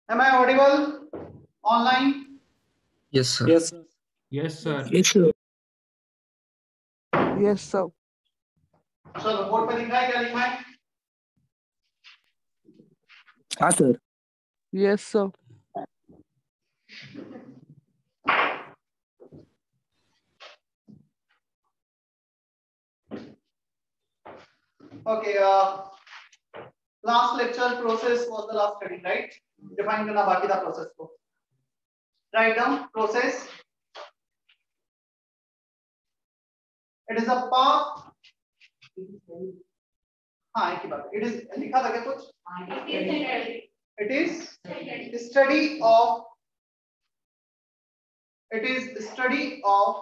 Am I audible? Online? Yes, sir. Yes, sir. Yes, sir. Yes, sir. Yes, sir. चलो board पे लिखा है, क्या लिखा है? हाँ sir. Yes, sir. Okay. Last lecture process was the last study, right? Define करना बाकी था process को. Write down process. It is a path. हाँ एक ही बात. It is लिखा था क्या कुछ? It is study of. It is study of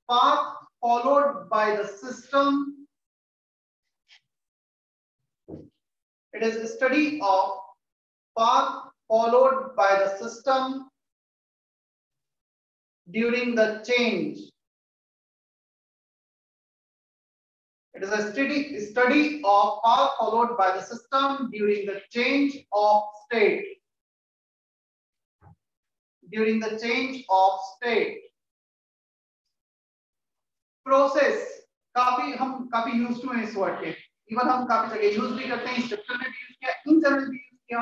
path followed by the system. It is a study of path followed by the system during the change. It is a study of path followed by the system during the change of state. During the change of state. Process हम काफी use to हैं इस word के. Even हम काफी जगह use भी करते हैं, इंस्ट्रक्शन में भी यूज किया, इन जनरल भी यूज किया.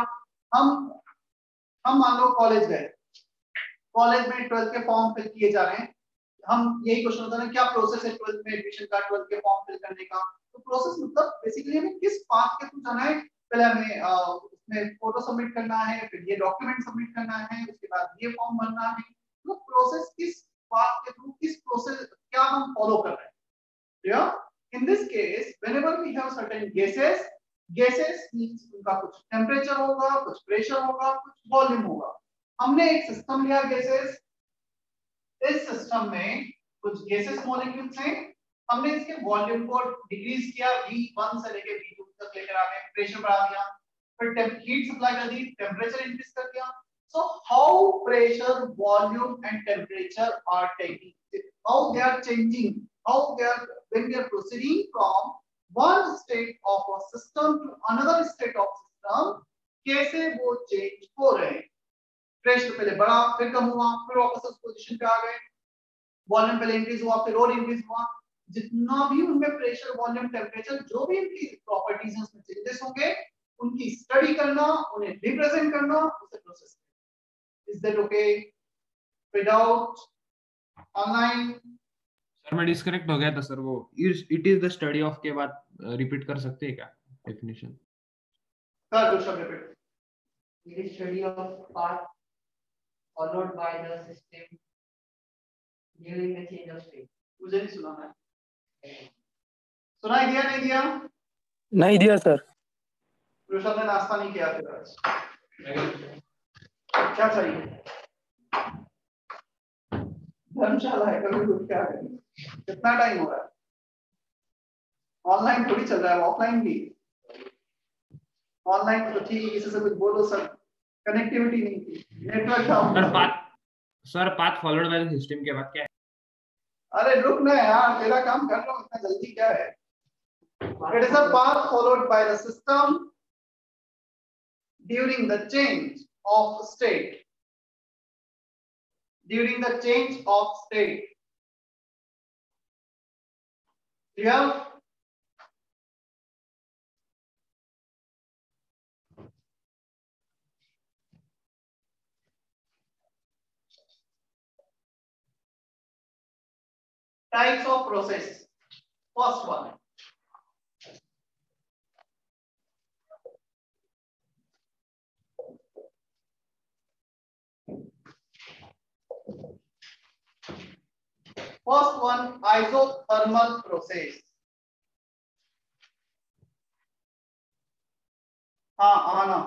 हम मान लो कॉलेज गए, कॉलेज में 12th के फॉर्म फिल किए जा रहे हैं. हम यही क्वेश्चन होता है ना, क्या प्रोसेस है 12th में एडमिशन का, 12th के फॉर्म फिल करने का. तो प्रोसेस मतलब बेसिकली हमें किस पाथ के थ्रू जाना है. पहले हमें उसमें फोटो सबमिट करना है, फिर ये डॉक्यूमेंट सबमिट करना है, उसके बाद ये फॉर्म भरना है. तो प्रोसेस किस पाथ के थ्रू, किस प्रोसेस क्या हम फॉलो कर रहे हैं. Yeah? In this case, whenever we have certain gases means उनका कुछ टेम्परेचर होगा, कुछ प्रेशर होगा, कुछ वॉल्यूम होगा. हमने एक सिस्टम लिया गैसेस. इस सिस्टम में कुछ गैसेस मॉलिक्यूल्स हैं. हमने इसके वॉल्यूम को डिक्रीज किया, V1 से लेके V2 तक लेकर आ गए, प्रेशर बढ़ा दिया, फिर हीट सप्लाई कर दी, टेम्परेचर इंक्रीज कर दिया. So how pressure, volume and temperature are taking, how they are changing, how they are, when we are proceeding from one state of a system to another state of system, कैसे वो change हो रहे हैं. Pressure पहले बढ़ा, फिर कम हुआ, फिर वापस उस पोजीशन पे आ गए. वॉल्यूम पहले इंक्रीज हुआ, फिर और इंक्रीज हुआ. जितना भी उनमें प्रेशर, वॉल्यूम, टेम्परेचर, जो भी इनकी प्रॉपर्टीज हैं उसमें चेंजेस होंगे, उनकी स्टडी करना, उन्हें रिप्रेजेंट करना, उसे process. Is that okay? Without online? Sir मैं डिस्कनेक्ट हो गया था सर. वो it is the study of के बाद रिपीट कर सकते हैं क्या डेफिनेशन? कर दो सब repeat. It is study of path followed by the system during the change of state. मुझे नहीं सुनाना है. सुनाई दिया नहीं दिया? नहीं दिया सर. ऋषभ ने नाश्ता नहीं किया फिर आज. क्या चाहिए? धर्मशाला है, कभी कुछ क्या है. कितना टाइम हो रहा है? ऑनलाइन थोड़ी चल रहा है, ऑफलाइन भी. ऑनलाइन तो ठीक, किसी से कुछ बोलो सर, कनेक्टिविटी नहीं थी, नेटवर्क था. Sir path followed by the system के बाद क्या है? अरे रुक ना यार, तेरा काम कर रहा हूं, इतना जल्दी क्या है. It is a path followed by the system during the change of state. During the change of state. Clear? Types of process. First one. First one, isothermal process. हाँ आना,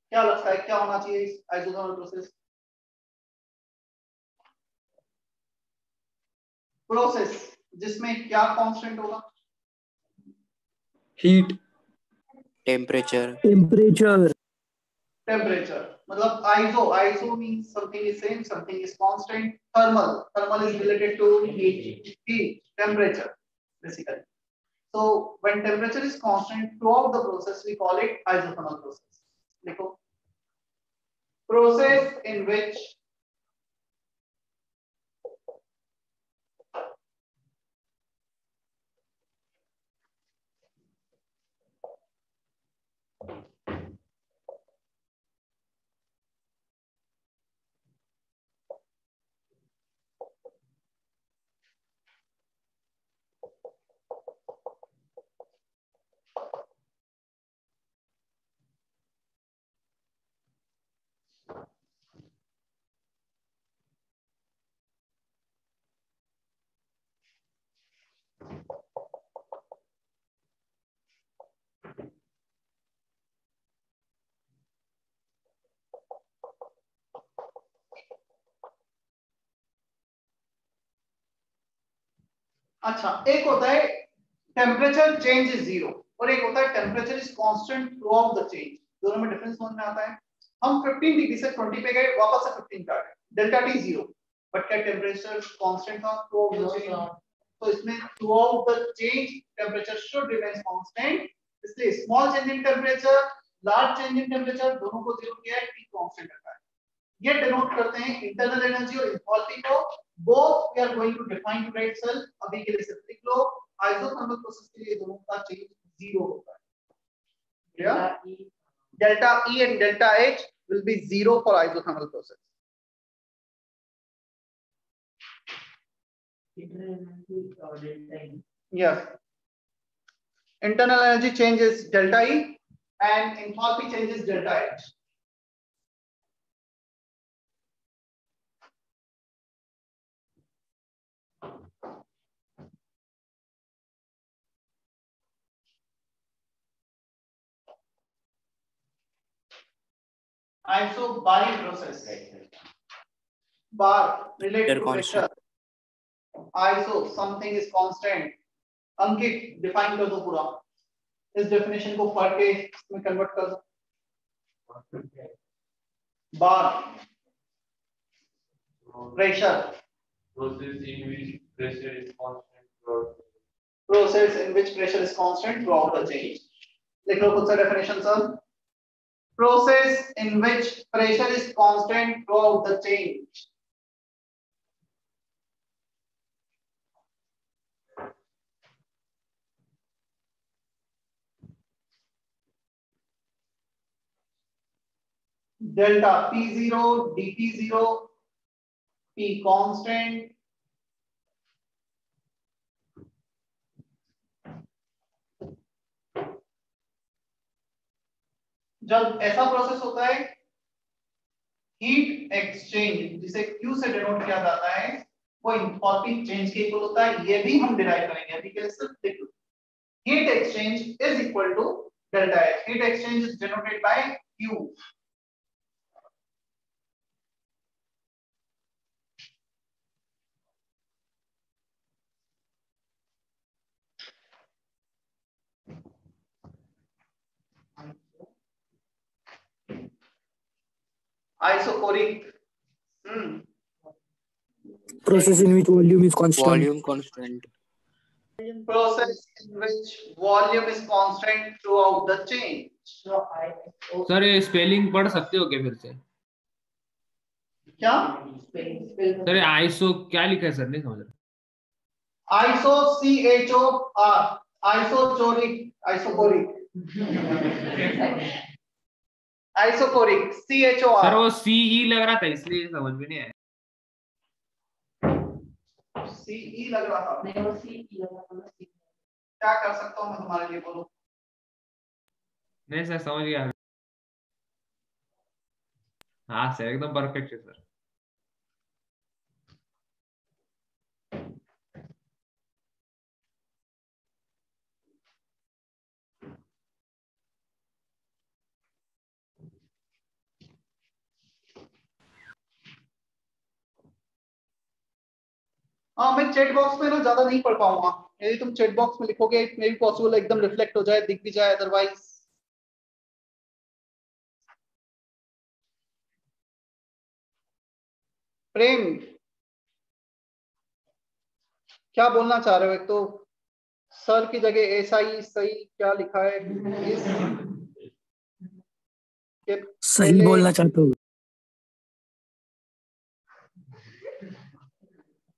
क्या लगता है क्या होना चाहिए इस isothermal process? प्रोसेस जिसमें क्या कांस्टेंट होगा? Heat. टेम्परेचर. मतलब iso means something is same, something is constant. Thermal is related to heat, temperature basically. So when temperature is constant throughout the process, we call it isothermal process. देखो process in which अच्छा, एक होता है temperature change is zero और एक होता है temperature is constant through out the change. दोनों में डिफरेंस समझ में आता है। हम 15 डिग्री से 20 पे गए, वापस से 15 पे आ गए, डेल्टा टी जीरो, बट क्या टेम्परेचर कांस्टेंट था थ्रू आउट द चेंज? तो इसमें throughout the change temperature should remain constant, इसलिए small change in temperature, large change in temperature दोनों को जीरो किया है, टी कांस्टेंट रखा है। ये डिनोट करते हैं इंटरनल एनर्जी और एंथैल्पी को। Both we are going to define today itself. अभी के लिए सिर्फ लिख लो, आइसोथर्मल प्रोसेस के लिए दोनों का चेंज जीरो होता है। Clear? Delta E and delta H will be zero for isothermal process. Yes. Internal energy change is delta E and enthalpy change is delta H. Isobaric process. Bar related to pressure. Iso something is constant. Ankit define कर दो पूरा, इस definition को पढ़ के इसमें convert कर दो। बार pressure, process in which pressure is constant throughout. Process in which pressure is constant throughout the change. लिख लो खुद से definition sir. Process in which pressure is constant throughout the change. Delta P0, dP0, P constant, जब ऐसा process होता है heat exchange जिसे Q से denote किया जाता है वो एंथैल्पी चेंज के इक्वल होता है। ये भी हम डिराइव करेंगे, अभी के लिए सिर्फ लिख लो। Heat exchange is equal to delta H। Heat exchange is denoted by Q। Isocoric Process in which volume is constant. Volume constant. process in which volume is constant throughout the change. Sir ये spelling पढ़ सकते हो क्या फिर से? क्या sir iso क्या लिखा है सर, नहीं समझ रहा। Iso CHOR, isochoric, isochoric, isochoric CHOR। Sir वो CE लग रहा था इसलिए समझ में नहीं आया। CE लग रहा था, नहीं वो CE लग रहा था। क्या कर सकता हूँ मैं तुम्हारे लिए, बोलो। नहीं सर समझ गया। हाँ सर एकदम परफेक्ट है सर। हाँ, मैं चैट बॉक्स में ना ज्यादा नहीं पढ़ पाऊंगा, यदि तुम चैट बॉक्स में लिखोगे मे बी पॉसिबल एकदम रिफ्लेक्ट हो जाए, दिख भी जाए, अदरवाइज। प्रेम क्या बोलना चाह रहे हो? एक तो सर की जगह ऐसा ही सही क्या लिखा है, इस सही बोलना चाहते हो।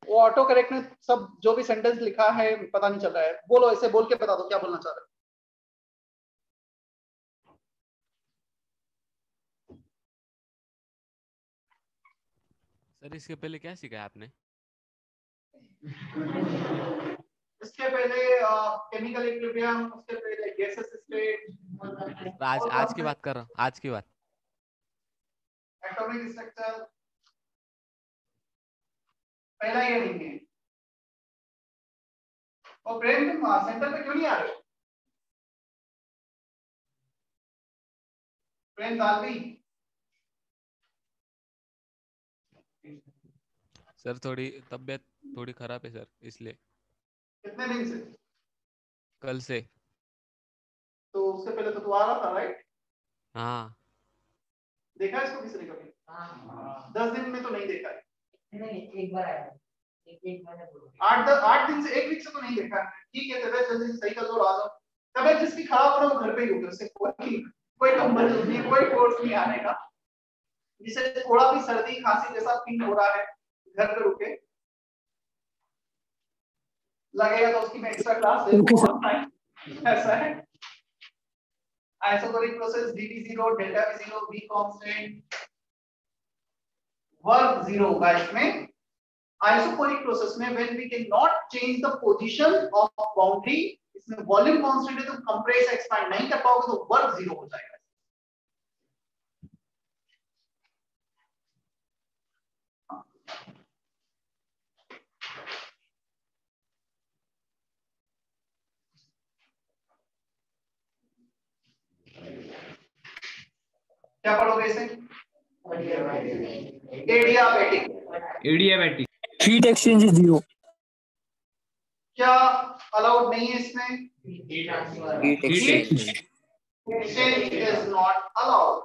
वो ऑटो करेक्ट में सब जो भी सेंटेंस लिखा है पता नहीं चल रहा है। बोलो, ऐसे बोल के बता दो क्या बोलना चाह रहे हो। सर इसके पहले क्या सीखा है आपने? इसके पहले केमिकल इक्विलिब्रियम, उसके पहले गैसेस स्टेट, आज की बात कर रहा हूँ, आज की बात। एटॉमिक स्ट्रक्चर पहला ये नहीं है। और प्रेम तुम सेंटर पे क्यों नहीं आ रहे हो? प्रेम दालवी सर थोड़ी तबीयत थोड़ी खराब है सर, इसलिए। कितने दिन से? कल से। तो उससे पहले तो तू आ रहा था राइट? हाँ। देखा इसको किसी ने कभी? 10 दिन में तो नहीं देखा है। नहीं, एक बार आया, एक बार बोलो। 8 दिन से, एक वीक से तो नहीं देखा है। ठीक है, तबियत जल्दी से सही कर लो, आ जाओ। तबियत जिसकी खराब हो रहा है वो घर पे ही रुके, उससे कोई कंपल्सन नहीं, कोई फोर्स नहीं आने का। जिसे थोड़ा भी सर्दी खांसी जैसा फील हो रहा है घर पे रुके, लगेगा तो उसकी मैं एक्स्ट्रा क्लास ले लूंगा। ऐसा है। Isotonic process dT0 delta V0 V constant work 0 होगा इसमें। आइसोटोनिक प्रोसेस में when we can not change the position of boundary, इसमें वॉल्यूम कांस्टेंट है तो कंप्रेस एक्सपैंड नहीं कर पाओगे तो वर्क 0 हो जाएगा। क्या पढ़ोगे इसे? Adiabatic. Adiabatic. Heat exchange is zero. क्या अलाउड नहीं है इसमें? Heat exchange Exchange is not allowed.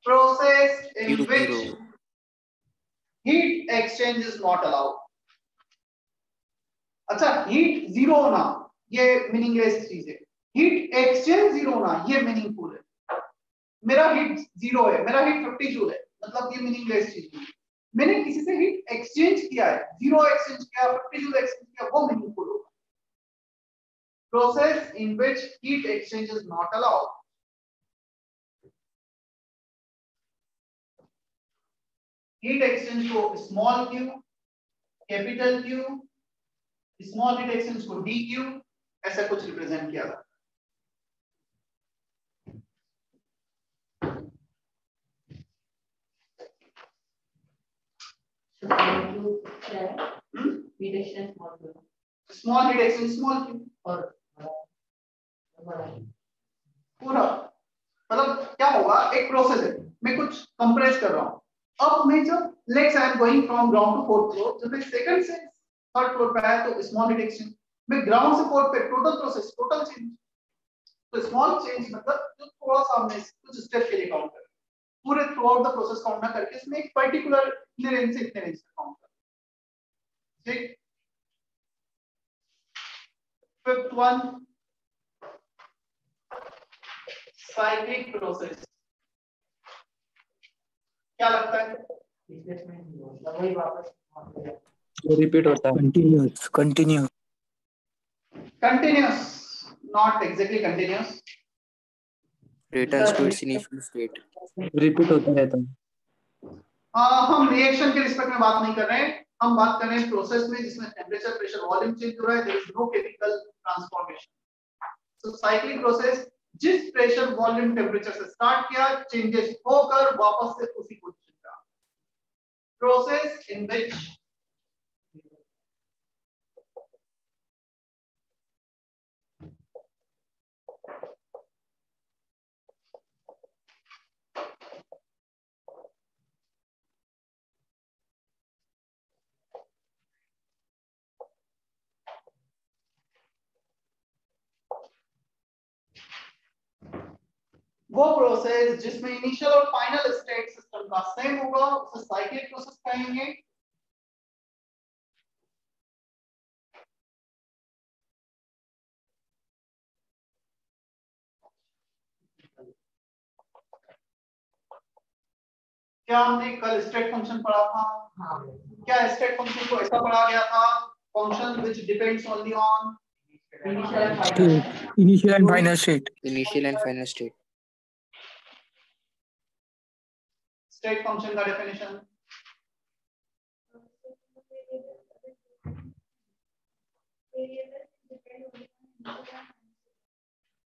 Process in zero which zero. heat exchange is not allowed. अच्छा, हीट जीरो होना ये मीनिंगलेस चीज है। हीट एक्सचेंज जीरो होना ये मीनिंगफुल है। मेरा हीट जीरो है, मेरा हीट 50 जूल है, मतलब ये मीनिंगलेस चीज है। मैंने किसी से हीट एक्सचेंज किया है, जीरो एक्सचेंज किया, 50 जूल एक्सचेंज किया, वो मीनिंगफुल होगा। Process in which heat exchange is not allowed. Heat exchange को small Q, capital Q, small heat exchange को डी क्यू, ऐसा कुछ रिप्रेजेंट किया था। Small heat exchange small Q और पूरा मतलब क्या होगा, एक प्रोसेस है, मैं कुछ कंप्रेस कर रहा हूं। अब मैं जब let's I am going from ground to fourth floor, जब मैं सेकंड से थर्ड फ्लोर पे आया तो स्मॉल हीट एक्सचेंज, मैं ग्राउंड से फोर्थ पे टोटल प्रोसेस, टोटल चेंज। तो स्मॉल चेंज मतलब जो थोड़ा सा हमने कुछ स्टेप के लिए काउंट कर, पूरे through out the process count ना करके इसमें एक पर्टिकुलर इतने रेंज से इतने रेंज तक काउंट कर। ठीक, फिफ्थ वन साइक्लिक प्रोसेस। क्या लगता है? रिपीट होता है। Continuous continuous continuous, not exactly continuous. Data stores in initial state. Repeat होता रहता है। हम रिएक्शन के रिस्पेक्ट में बात नहीं कर रहे हैं, हम बात कर रहे हैं प्रोसेस में जिसमें टेम्परेचर प्रेशर वॉल्यूम चेंज हो रहा है, there is no chemical transformation. So cyclic process जिस प्रेशर वॉल्यूम टेम्परेचर से स्टार्ट किया, चेंजेस होकर वापस से उसी पोजीशन पे आ। प्रोसेस इन विच वो प्रोसेस जिसमें इनिशियल और फाइनल स्टेट सिस्टम का सेम होगा उसे साइक्लिक प्रोसेस कहेंगे। क्या हमने कल स्टेट फंक्शन पढ़ा था? हाँ। क्या स्टेट फंक्शन को ऐसा पढ़ा गया था? Function which depends only on Initial and final. State. Initial and final state. Initial and final state. State function का डेफिनेशन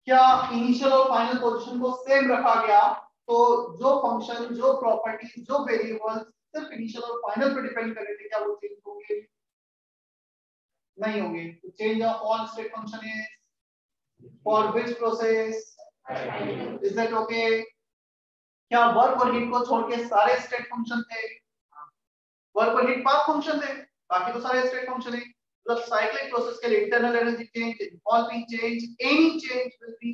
क्या इनिशियल और फाइनल पोजीशन को सेम रखा गया तो जो फंक्शन, जो प्रॉपर्टी, जो वेरिएबल सिर्फ इनिशियल और फाइनल पर डिपेंड कर रहे थे, क्या वो चेंज होंगे? नहीं होंगे। तो change of all state function is for which process? Is that okay? क्या वर्क और हीट को छोड़ के सारे स्टेट फंक्शन थे? वर्क और हीट पाथ फंक्शन थे, बाकी तो सारे स्टेट फंक्शन है। मतलब साइक्लिक प्रोसेस के लिए internal energy change, enthalpy change, any change will be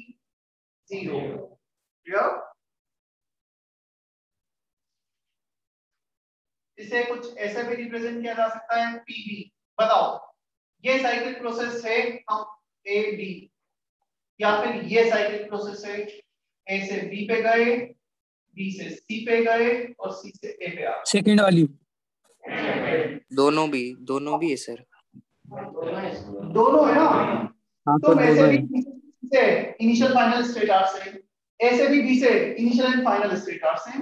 zero. Clear? इसे कुछ ऐसे भी रिप्रेजेंट किया जा सकता है पीवी। बताओ, ये साइक्लिक प्रोसेस है, हम ए बी, या फिर ये साइक्लिक प्रोसेस है, ए से बी पे गए, बी से सी पे गए और सी से ए पे आ गए। Second वाली. दोनों भी है सर। दोनों है ना? हाँ तो सर ऐसे दोनों भी है. B से इनिशियल फाइनल स्टेट आर से, ऐसे भी बी से initial and final state R से,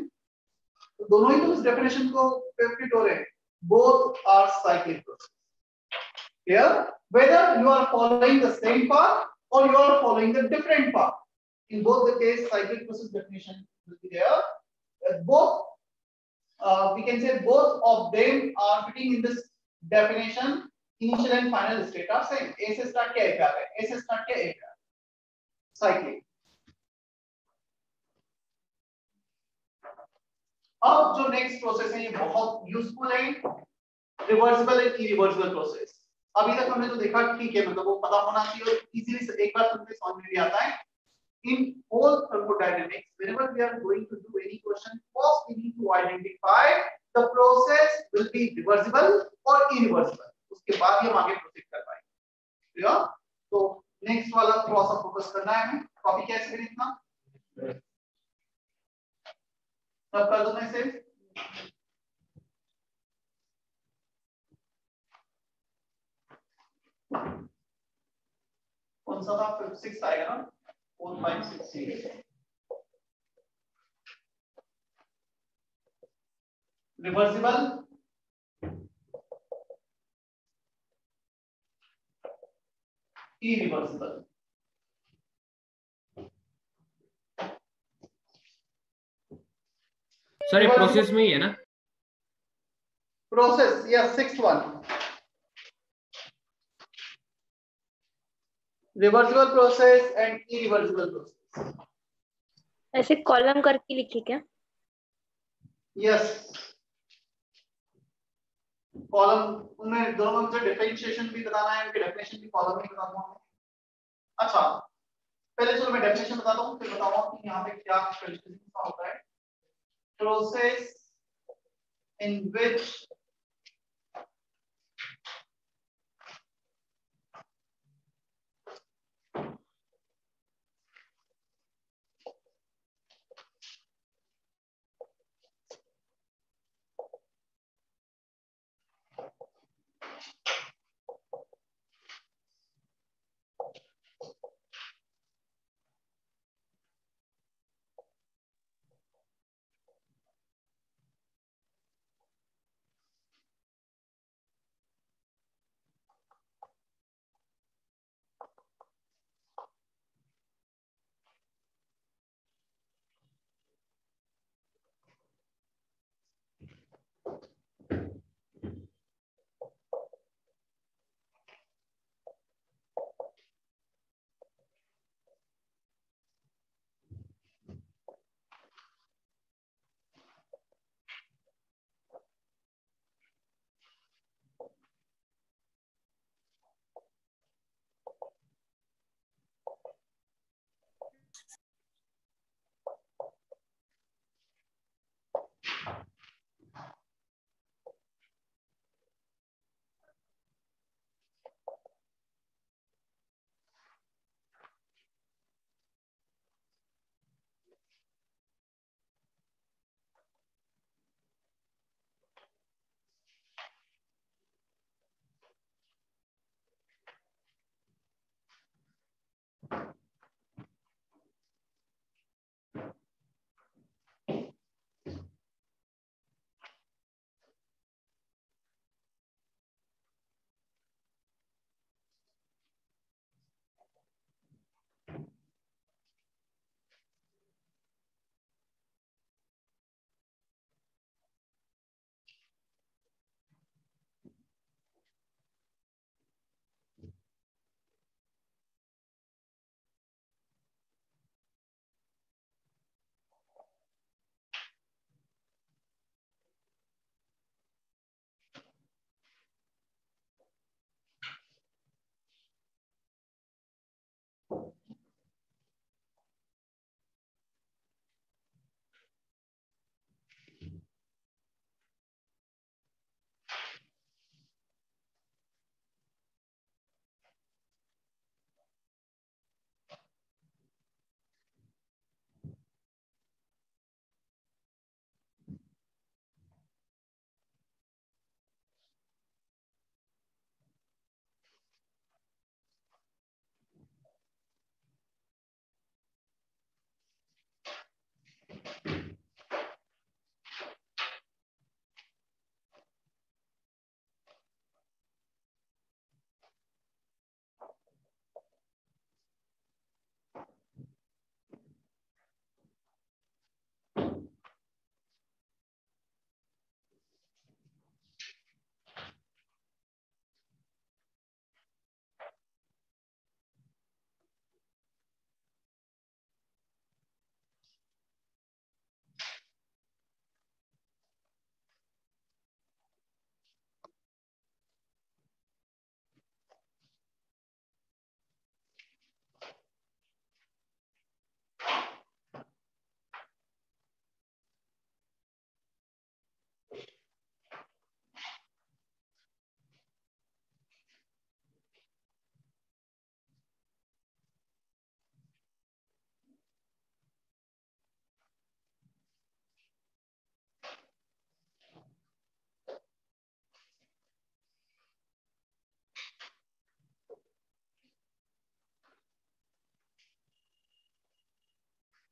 तो दोनों ही तो इस डेफिनेशन को फिट हो रहे हैं। Both are cyclic process. Here, whether you are following the same path or you are following the different path, in both the case, cyclic process definition will be there. Both, we can say both of them are fitting in this definition. Initial and final state are same. A से start किया A पे आ गए, A से start किया A पे आ गए. Cyclic. अब जो नेक्स्ट प्रोसेस है ये बहुत यूजफुल है, रिवर्सिबल एंड इरिवर्सिबल प्रोसेस। अभी तक हमने जो देखा ठीक है, मतलब वो पता होना चाहिए और इजीली एक बार सुनते समझ में भी आता है। In whole thermodynamics, whenever we are going to do any question, first we need to identify the process will be reversible or irreversible. उसके बाद ही हम आगे प्रोसीड कर पाएंगे। क्लियर? तो नेक्स्ट वाला थोड़ा सा फोकस करना है हमें। कॉपी कैसे करें इतना? सब कर दो मैं से। कौन सा था? 6 आएगा ना? 4 5 6 6। Reversible, irreversible. सर ये प्रोसेस में ही है ना? प्रोसेस या 6th one, reversible process and irreversible process. ऐसे कॉलम करके लिखी क्या? यस, कॉलम उनमें दोनों में मुझे डिफरेंशिएशन भी बताना है, उनके डेफिनेशन भी कॉलम में बता दूंगा। अच्छा, पहले चलो मैं डेफिनेशन बताता हूँ, फिर बताऊंगा कि यहाँ पे क्या डिफरेंशिएशन होता है। Process in which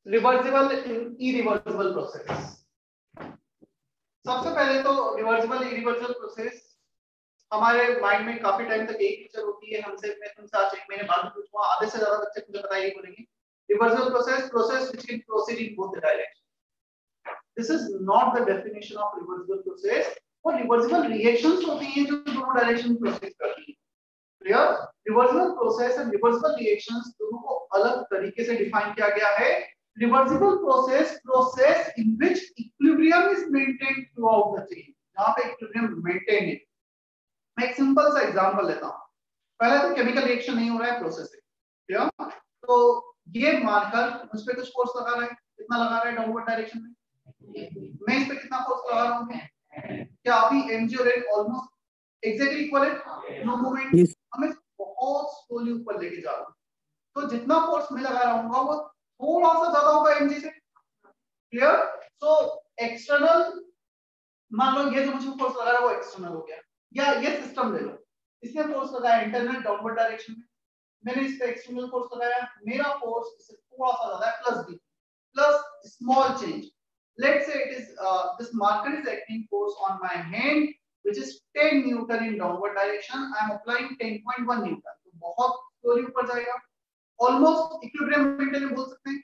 reversible irreversible process. सबसे पहले तो रिवर्सिबल इरिवर्सिबल प्रोसेस हमारे माइंड में काफी टाइम तक एक पिक्चर होती है। हमसे मैं तुमसे आज 1 महीने बाद पूछूंगा, आधे से ज्यादा बच्चे मुझे पता ही बोलेंगे reversible process which can proceed in both the direction. This is not the definition of reversible process. वो रिवर्सिबल रिएक्शंस होती हैं जो दोनों डायरेक्शन में प्रोसेस करती हैं। Clear? Reversible process and reversible reactions दोनों को अलग तरीके से डिफाइन किया गया है। Reversible process in which equilibrium is maintained throughout the chain, जहां पे इक्विलिब्रियम मेंटेन है। मैं एक सिंपल सा एग्जांपल लेता हूं। पहले तो केमिकल रिएक्शन नहीं हो रहा है, प्रोसेस है। क्लियर? तो ये मानकर मुझ पे कुछ फोर्स लगा रहा है, कितना लगा रहा है डाउनवर्ड डायरेक्शन में, मैं इस पे कितना फोर्स लगा रहा हूं, क्या अभी mg और n ऑलमोस्ट एग्जैक्टली इक्वल है? No movement. हमें बहुत स्लोली ऊपर लेके जा रहा हूं, तो जितना फोर्स मैं लगा रहा हूं वो थोड़ा सा ज्यादा होगा mg से। क्लियर? सो एक्सटर्नल, मान लो ये जो मुझे फोर्स लगा रहा है वो एक्सटर्नल हो गया, या ये सिस्टम ले लो, इसने फोर्स लगाया इंटरनल डाउनवर्ड डायरेक्शन में, मैंने इस पे एक्सटर्नल फोर्स लगाया, मेरा फोर्स इससे थोड़ा सा ज्यादा है plus b plus small change. Let's say it is this marker is acting force on my hand which is 10 Newton in downward direction. I am applying 10.1 Newton. तो बहुत स्लोली ऊपर जाएगा, ऑलमोस्ट इक्विलिब्रियम मेंटेन बोल सकते हैं।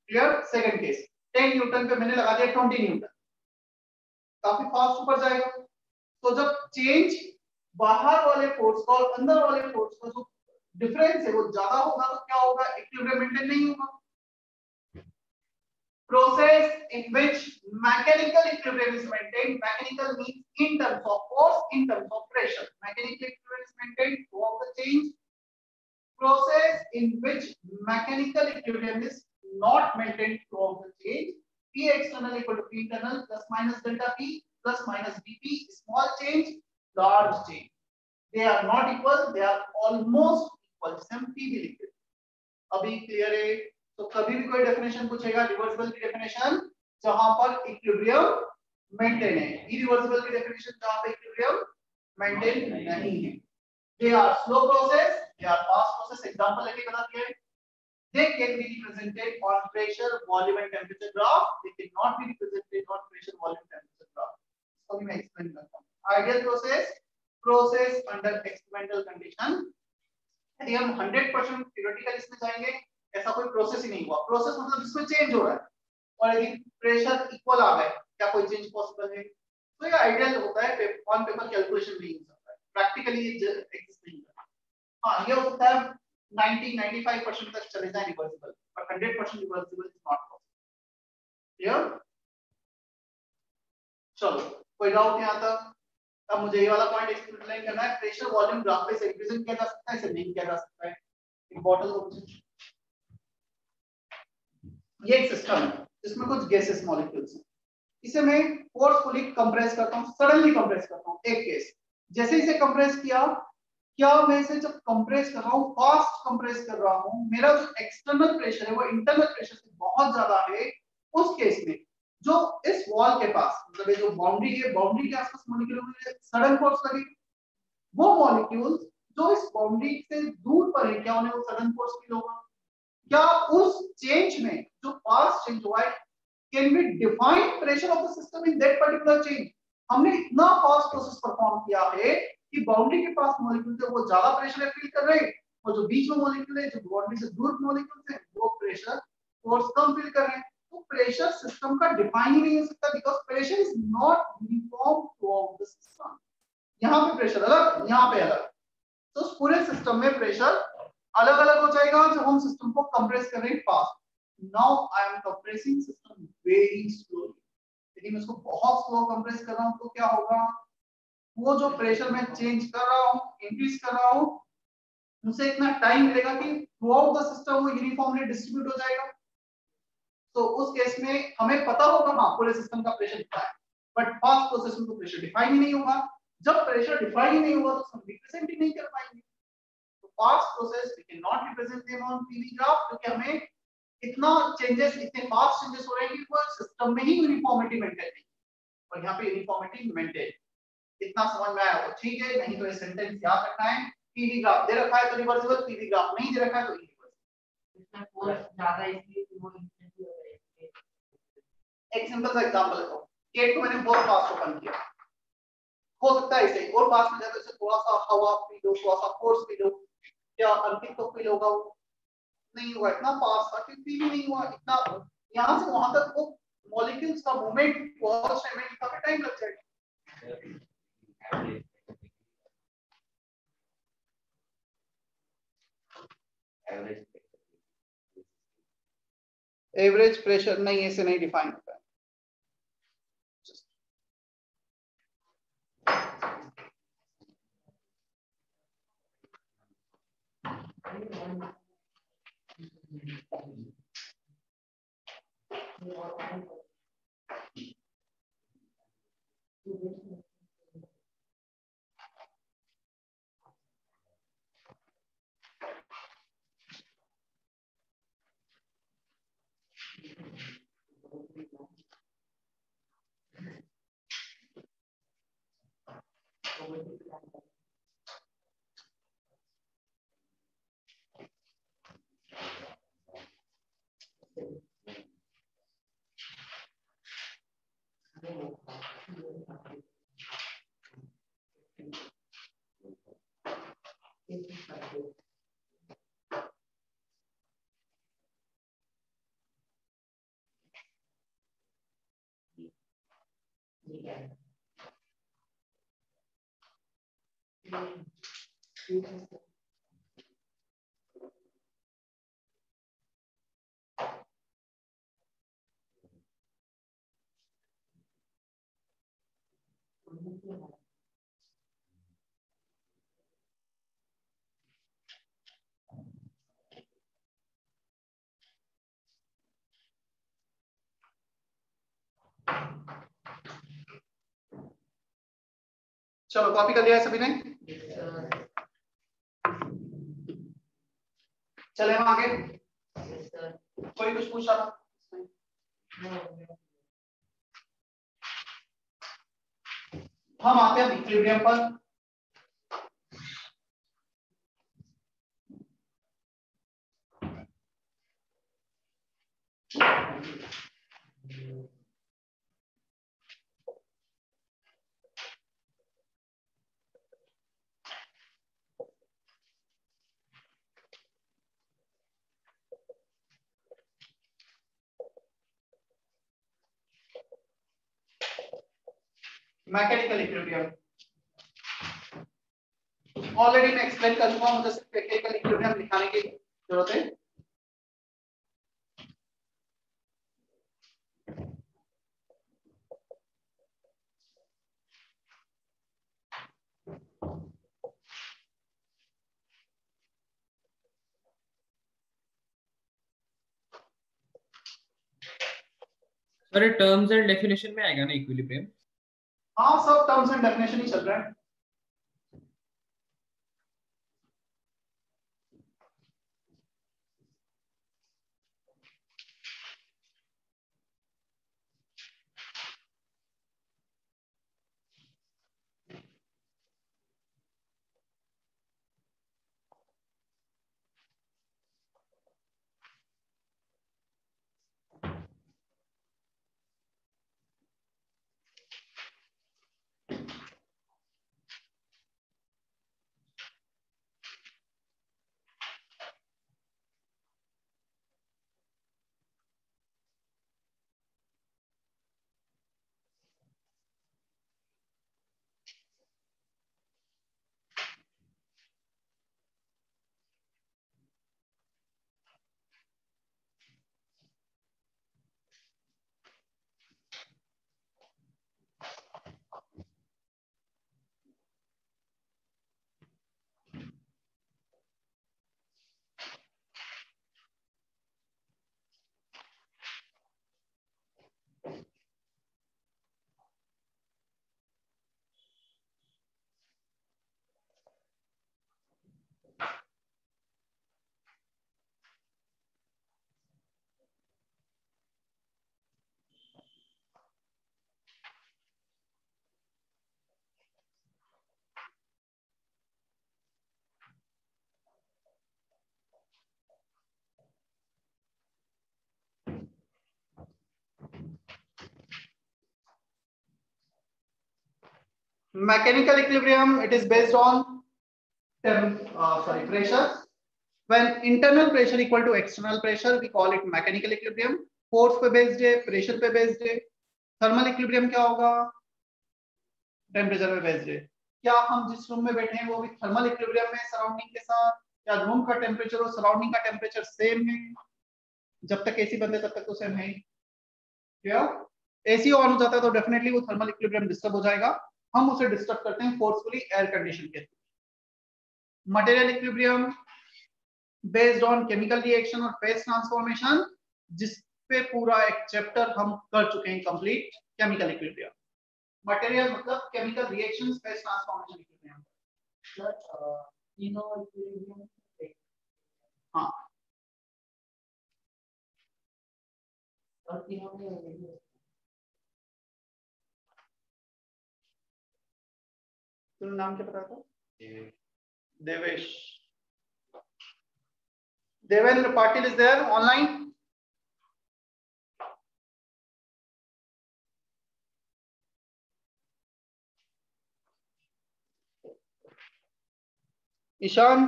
Clear? Second case 10 Newton पे मैंने लगा दिया 20 न्यूटन, काफी फास्ट ऊपर जाएगा। तो जब चेंज बाहर वाले फोर्स का और अंदर वाले फोर्स का जो डिफरेंस है वो ज्यादा होगा तो क्या होगा? इक्विलिब्रियम मेंटेन नहीं होगा। Process in which mechanical equilibrium is maintained. Mechanical means in terms of force, in terms of pressure. Mechanical equilibrium is maintained throughout the change. Process in which mechanical equilibrium is not maintained throughout the change. P external equal to P internal plus minus delta P plus minus dP. Small change, large change. They are not equal. They are almost equal. Simply be liquid. अभी clear है? तो कभी भी कोई definition पूछेगा reversible की definition जहां पर इक्विलिब्रियम मेंटेन है, इरिवर्सिबल की डेफिनेशन जहां पर इक्विलिब्रियम मेंटेन नहीं है। They are slow process, they are fast process. Example लेके बता दिया है। They can be represented on pressure, volume and temperature graph. They can not be represented on pressure, volume, temperature graph. इसको भी मैं explain करता हूं। Ideal process under experimental condition. यदि हम 100% थ्योरेटिकल इसमें जाएंगे, ऐसा कोई प्रोसेस ही नहीं हुआ। प्रोसेस मतलब इसमें चेंज हो रहा है, और यदि प्रेशर इक्वल आ गए क्या कोई चेंज पॉसिबल है? तो ये आइडियल होता है, ऑन पेपर कैलकुलेशन नहीं हो सकता है, प्रैक्टिकली ये एग्जिस्ट नहीं करता। हां, ये हो सकता है 90-95% तक चले जाए reversible, but 100% reversible is not possible. Clear? चलो, कोई डाउट यहां तक? अब मुझे ये वाला पॉइंट एक्सप्लेन करना है। प्रेशर वॉल्यूम ग्राफ पे से रिप्रेजेंट किया जा सकता है, इसे नहीं किया जा सकता है। इंपॉर्टेंट ऑब्जेक्ट, ये एक सिस्टम है जिसमें कुछ गैसेस मॉलिक्यूल्स हैं। इसे मैं फोर्सफुली कंप्रेस करता हूं, सडनली कंप्रेस करता हूं। एक केस, जैसे इसे कंप्रेस किया, क्या मैं इसे जब कंप्रेस कर रहा हूं, फास्ट कंप्रेस कर रहा हूं, मेरा जो एक्सटर्नल प्रेशर है वो इंटरनल प्रेशर से बहुत ज्यादा है। उस केस में जो इस वॉल के पास, मतलब ये जो बाउंड्री है, बाउंड्री के आसपास मॉलिक्यूल में सडन फोर्स लगेगी। वो मॉलिक्यूल्स जो इस बाउंड्री से दूर पर है, क्या उन्हें वो सडन फोर्स फील होगा? क्या उस चेंज में जो फास्ट चेंज हुआ है, can we define pressure of the system in that particular change? हमने इतना फास्ट प्रोसेस परफॉर्म किया है कि बाउंड्री के पास मॉलिक्यूल थे वो ज्यादा प्रेशर फील कर रहे हैं, और जो बीच में मॉलिक्यूल है, जो बाउंड्री से दूर मॉलिक्यूल है, वो प्रेशर फोर्स कम फील कर रहे हैं। तो प्रेशर सिस्टम का डिफाइन ही नहीं हो सकता, because pressure is not uniform throughout the system. यहाँ पे प्रेशर अलग, यहाँ पे अलग, तो उस पूरे सिस्टम में प्रेशर अलग अलग हो जाएगा जब हम सिस्टम को कंप्रेस कर रहे हैं fast. Now I am compressing system very slowly. यदि मैं इसको बहुत स्लो कंप्रेस कर रहा हूं तो क्या होगा? वो जो प्रेशर मैं चेंज कर रहा हूं, इंक्रीज कर रहा हूं, मुझे इतना टाइम मिलेगा कि थ्रूआउट द सिस्टम वो यूनिफॉर्मली डिस्ट्रीब्यूट हो जाएगा। तो उस केस में हमें पता होगा हाँ पूरे सिस्टम का प्रेशर कितना है, बट फास्ट प्रोसेस में तो प्रेशर डिफाइन ही नहीं होगा। जब प्रेशर डिफाइन ही नहीं होगा तो हम रिप्रेजेंट ही नहीं कर पाएंगे। तो fast process we can not represent them on PV graph, क्योंकि हमें इतना चेंजेस, इतने फास्ट चेंजेस हो रहे हैं कि वो सिस्टम में ही यूनिफॉर्मिटी मेंटेन नहीं, और यहाँ पे यूनिफॉर्मिटी मेंटेन। इतना समझ में आया तो ठीक है, नहीं तो ये सेंटेंस याद रखना है। पीवी ग्राफ दे रखा है तो रिवर्सिबल, पीवी ग्राफ नहीं दे रखा है तो इरिवर्सिबल। इसमें फोर्स ज्यादा इसलिए कि वो इंटेंसिटी एक सिंपल सा एग्जांपल लेता हूँ, गेट को मैंने बहुत फास्ट ओपन किया, हो सकता है इसे और फास्ट में जाते थोड़ा सा हवा पी लो, थोड़ा सा फोर्स पी लो, क्या अंकित को फील होगा? नहीं हुआ, इतना फास्ट था कि फील ही नहीं हुआ, इतना यहाँ से वहां तक वो मॉलिक्यूल्स का मूवमेंट पहुंचने में काफी टाइम लग जाएगा। एवरेज प्रेशर नहीं, ऐसे नहीं डिफाइन होता है। चलो कॉपी कर लिया है सभी ने? चले हम आगे। कोई कुछ पूछ रहा था? हम आते हैं इक्विलिब्रियम पर। मैकेनिकल इक्विलिब्रियम ऑलरेडी मैं एक्सप्लेन कर चुका हूं, मुझे सिर्फ मैकेनिकल इक्विलिब्रियम दिखाने की जरूरत है। सर ये टर्म्स एंड डेफिनेशन में आएगा ना इक्विलिब्रियम? हाँ सब टर्म्स एंड डेफिनेशन ही चल रहा है। Mechanical equilibrium, it is based on pressure. When internal pressure equal to external pressure, we call it mechanical equilibrium. Force पे बेस्ड है, प्रेशर पे बेस्ड है. थर्मल इक्विलिब्रियम क्या होगा? टेम्परेचर पे बेस्ड है. क्या हम जिस रूम में बैठे हैं वो भी थर्मल इक्विलिब्रियम में सराउंडिंग के साथ? क्या रूम का टेम्परेचर और सराउंडिंग का टेम्परेचर सेम है? जब तक एसी बंद है तब तक तो सेम है. क्या एसी ऑन हो जाता है तो डेफिनेटली वो थर्मल इक्विलिब्रियम डिस्टर्ब हो जाएगा. हम उसे डिस्टर्ब करते हैं फोर्सफुली एयर कंडीशन के through. Material equilibrium based on chemical reaction और फेज ट्रांसफॉर्मेशन, जिस पे पूरा एक चैप्टर हम कर चुके हैं कंप्लीट. केमिकल इक्विलिब्रियम, मटेरियल मतलब chemical reactions, phase transformation equilibrium. हाँ, तुम नाम क्या पता था? Devesh. Devendra Patil is there online. Ishan.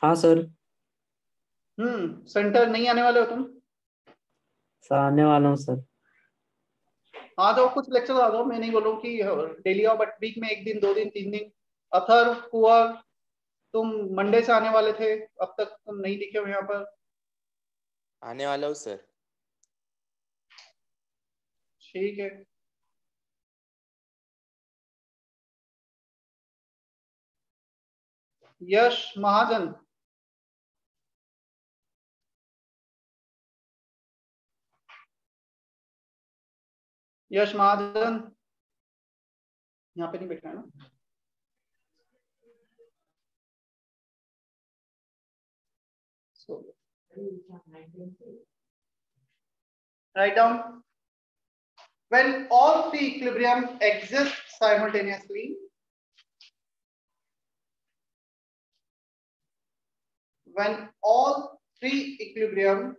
हाँ सर. सेंटर नहीं आने वाले हो तुम? सर आने वाला हूँ सर. आ जाओ, कुछ लेक्चर आ जाओ. मैं नहीं बोलूँ कि डेली आओ, बट वीक में 1 दिन 2 दिन 3 दिन. अथर, कुंवर, तुम मंडे से आने वाले थे, अब तक तुम नहीं दिखे हो यहाँ पर. आने वाला हूँ सर. ठीक है. यश महाजन. यश महाजन यहाँ पे नहीं बैठा है ना? Write down. When all three equilibrium exist simultaneously, when all three equilibrium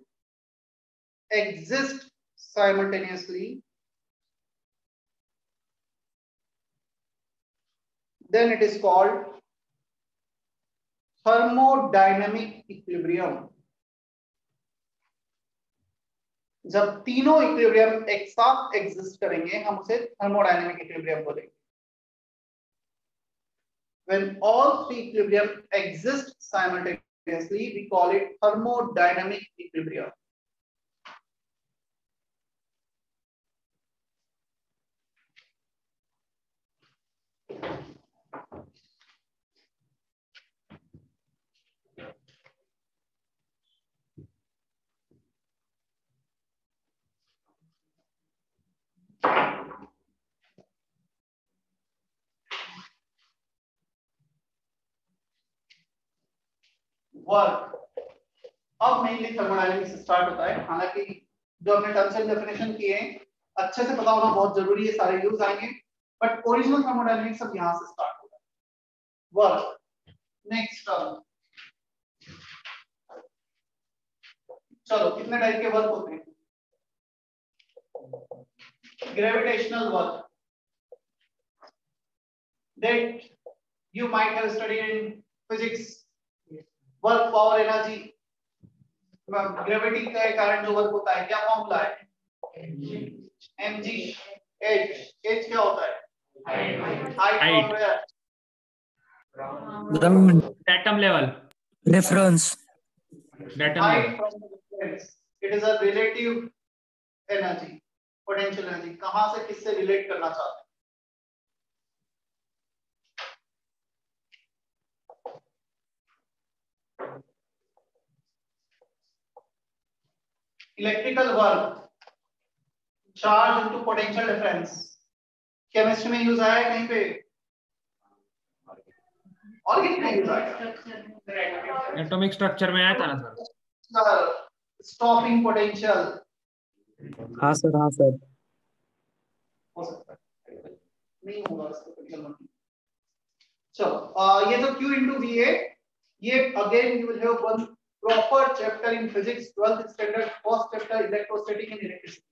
exist simultaneously, then it is called thermodynamic equilibrium. जब तीनों इक्विलिब्रियम एक साथ एग्जिस्ट करेंगे हम उसे थर्मोडायनेमिक इक्विलिब्रियम बोलेंगे. When all three equilibrium exist simultaneously, we call it thermodynamic equilibrium. Work अब mainly thermodynamics start होता है. हालांकि जो हमने टर्म्स एंड डेफिनेशन किए हैं अच्छे से पता होना बहुत जरूरी है. सारे यूज आएंगे, बट ओरिजिनल थर्मोडायनेमिक्स सब यहां से स्टार्ट होता है. Work, next term. चलो, कितने टाइप के वर्क होते हैं? Gravitational work, that you might have studied in physics. Work, power, energy. Gravity के कारण जो वर्क होता है, क्या फॉर्मूला है? mg h. h क्या होता है? Height. Atom level. Reference. Height from the reference. It is a relative energy, potential energy. कहां से किससे रिलेट करना चाहते हैं? Electrical work, charge into potential difference. Chemistry में यूज आया है कहीं पे? ऑर्गेनिक में यूज आया. एटॉमिक स्ट्रक्चर में आया था ना सर? Stopping potential. हाँ सर. हाँ सर. हो सकता है, नहीं होगा इसको. चलो, ये जो Q into VA, ये again you will have one proper chapter in physics 12th standard, first chapter electrostatic and electricity.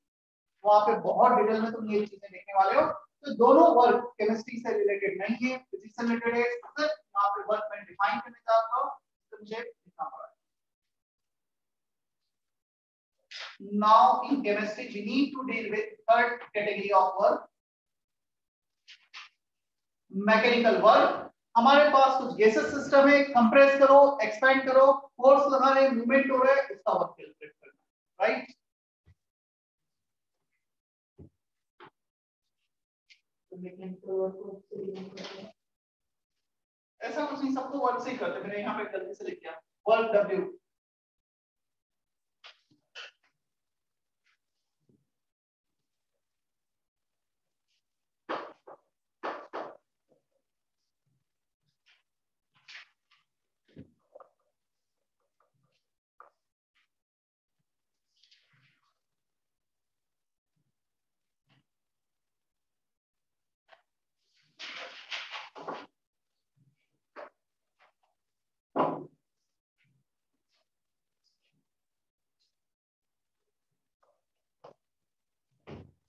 वहां पे बहुत डिटेल में तुम ये चीजें देखने वाले हो. तो दोनों वर्क केमिस्ट्री से रिलेटेड नहीं है, फिजिक्स से रिलेटेड है। सिर्फ यहाँ पे वर्क में डिफाइन करने जा रहा हूँ तो मुझे लिखना पड़ा। Now in chemistry we need to deal with third category of work, mechanical work. हमारे पास कुछ गैसेस सिस्टम है, कंप्रेस करो, एक्सपेंड करो, फोर्स लगा रहे, मूवमेंट हो रहा है, उसका वर्क कैलकुलेट करना, राइट। ऐसा कुछ नहीं, सबको वर्क से ही करते। मैंने यहाँ पे गलती से लिख दिया वर्क W।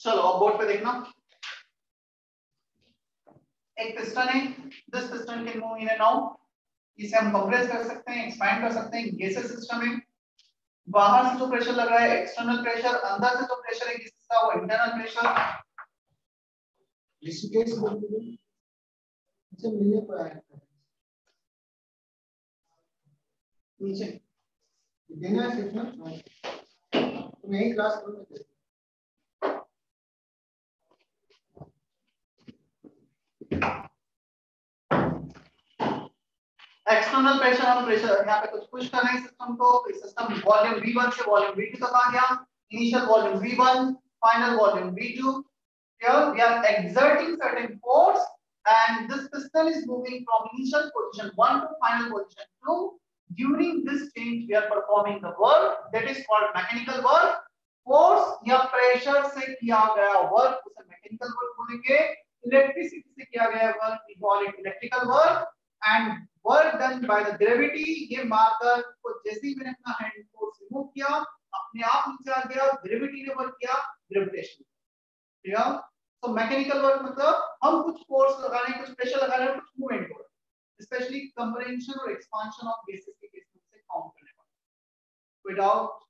चलो अब बोर्ड पे देखना, एक पिस्टन है, this piston can move in and out. इसे हम कंप्रेस कर सकते हैं, एक्सपैंड कर सकते हैं। गैसेस सिस्टम है, बाहर से जो प्रेशर लग रहा है एक्सटर्नल प्रेशर, अंदर से जो प्रेशर है गैसेस का वो इंटरनल प्रेशर। ऋषिकेश बोलते हैं इसे मिलने पर आया नीचे देना है सिर्फ ना, तुम यही क्लास करो। एक्सटर्नल प्रेशर, हम प्रेशर यहाँ पे कुछ पुश कर रहे हैं सिस्टम को, सिस्टम वॉल्यूम V1 से वॉल्यूम V2 तक आ गया। Initial volume V1, final volume V2। Here we are exerting certain force and this piston is moving from initial position 1 to final position 2. During this change we are performing the work that is called mechanical work. Force या pressure से किया गया work उसे mechanical work बोलेंगे। Electricity से किया गया work we call it electrical work. And work done by the gravity, ये मार्कर को जैसे ही मैंने अपना हैंड फोर्स रिमूव किया अपने आप नीचे आ गया, ग्रेविटी ने वर्क किया, ग्रेविटेशन। क्लियर? तो मैकेनिकल वर्क मतलब हम कुछ फोर्स लगा रहे हैं, कुछ प्रेशर लगा रहे हैं, कुछ मूवमेंट हो रहा है। स्पेशली कंप्रेंशन और एक्सपांशन ऑफ गैसेस के केस में से काउंट करने वाला। कोई डाउट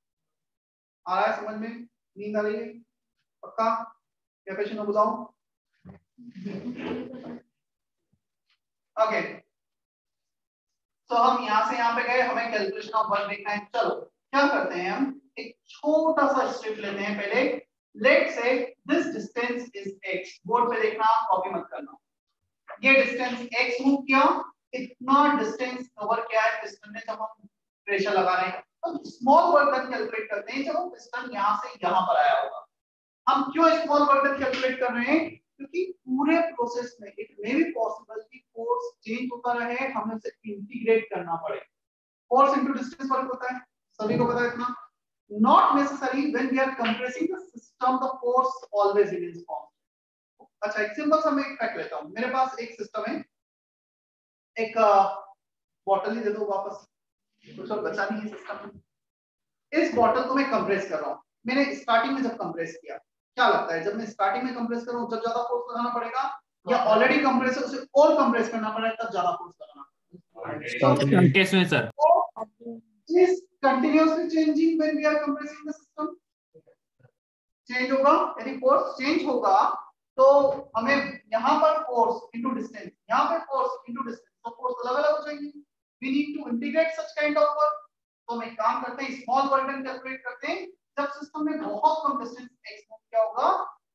आ रहा है समझ में? नींद आ रही है पक्का? क्या क्वेश्चन है बताओ? ओके, तो हम यहां से यहां पे गए, हमें कैलकुलेशन ऑफ वर्क देखना है। चलो क्या करते हैं, हम एक छोटा सा स्ट्रिप लेते हैं पहले। लेट से this distance is x, board पे देखना, कॉपी मत करना। ये डिस्टेंस x मूव किया, इतना डिस्टेंस कवर किया है पिस्टन ने जब हम प्रेशर लगा रहे हैं। तो स्मॉल वर्क डन कैलकुलेट करते हैं जब हम पिस्टन यहां से यहां पर आया होगा। हम क्यों स्मॉल वर्क डन कैलकुलेट कर रहे हैं? क्योंकि पूरे प्रोसेस में इट मे बी पॉसिबल कि फोर्स चेंज होता रहे, हमें उसे इंटीग्रेट करना पड़े। फोर्स इनटू डिस्टेंस वर्क होता है, सभी को पता है इतना। Not necessary when we are compressing the system, the force always remains constant. अच्छा, एक सिंपल सा मैं एक फैक्ट लेता हूँ। मेरे पास एक सिस्टम है, एक बॉटल ही दे दो वापस, कुछ और बचा नहीं है सिस्टम में। इस बॉटल को मैं कंप्रेस कर रहा हूँ। मैंने स्टार्टिंग में जब कंप्रेस किया, क्या लगता है जब मैं स्टार्टिंग में कंप्रेस करूँ जब ज्यादा फोर्स लगाना पड़ेगा, या ऑलरेडी कंप्रेस है उसे और कंप्रेस करना पड़ेगा तब ज्यादा फोर्स लगाना पड़ेगा? केस में sir is continuously changing when we are compressing the system. Change होगा, यदि फोर्स चेंज होगा तो हमें यहाँ पर फोर्स इनटू डिस्टेंस, यहाँ पर फोर्स इनटू डिस्टेंस, तो फोर्स अलग अलग हो जाएंगे। We need to integrate such kind of work. तो हम एक काम करते हैं, स्मॉल वर्क डन कैलकुलेट करते हैं। जब सिस्टम में बहुत कम डिस्टेंस x मूव क्या होगा,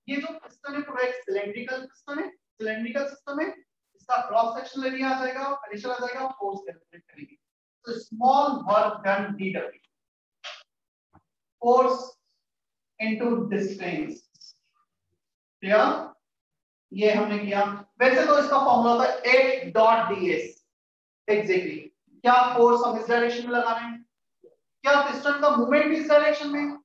ये जो पिस्टन है पूरा एक सिलेंड्रिकल पिस्टन है, सिलेंड्रिकल सिस्टम है, इसका क्रॉस सेक्शनल एरिया आ जाएगा, प्रेशर आ जाएगा, फोर्स कैलकुलेट करेंगे। So small work done dW, force into distance। Clear? ये हमने किया। वैसे तो इसका फॉर्मूला था F डॉट ds। एग्जैक्टली क्या फोर्स हम इस डायरेक्शन में लगा रहे हैं, क्या पिस्टन का मूवमेंट इस डायरेक्शन में,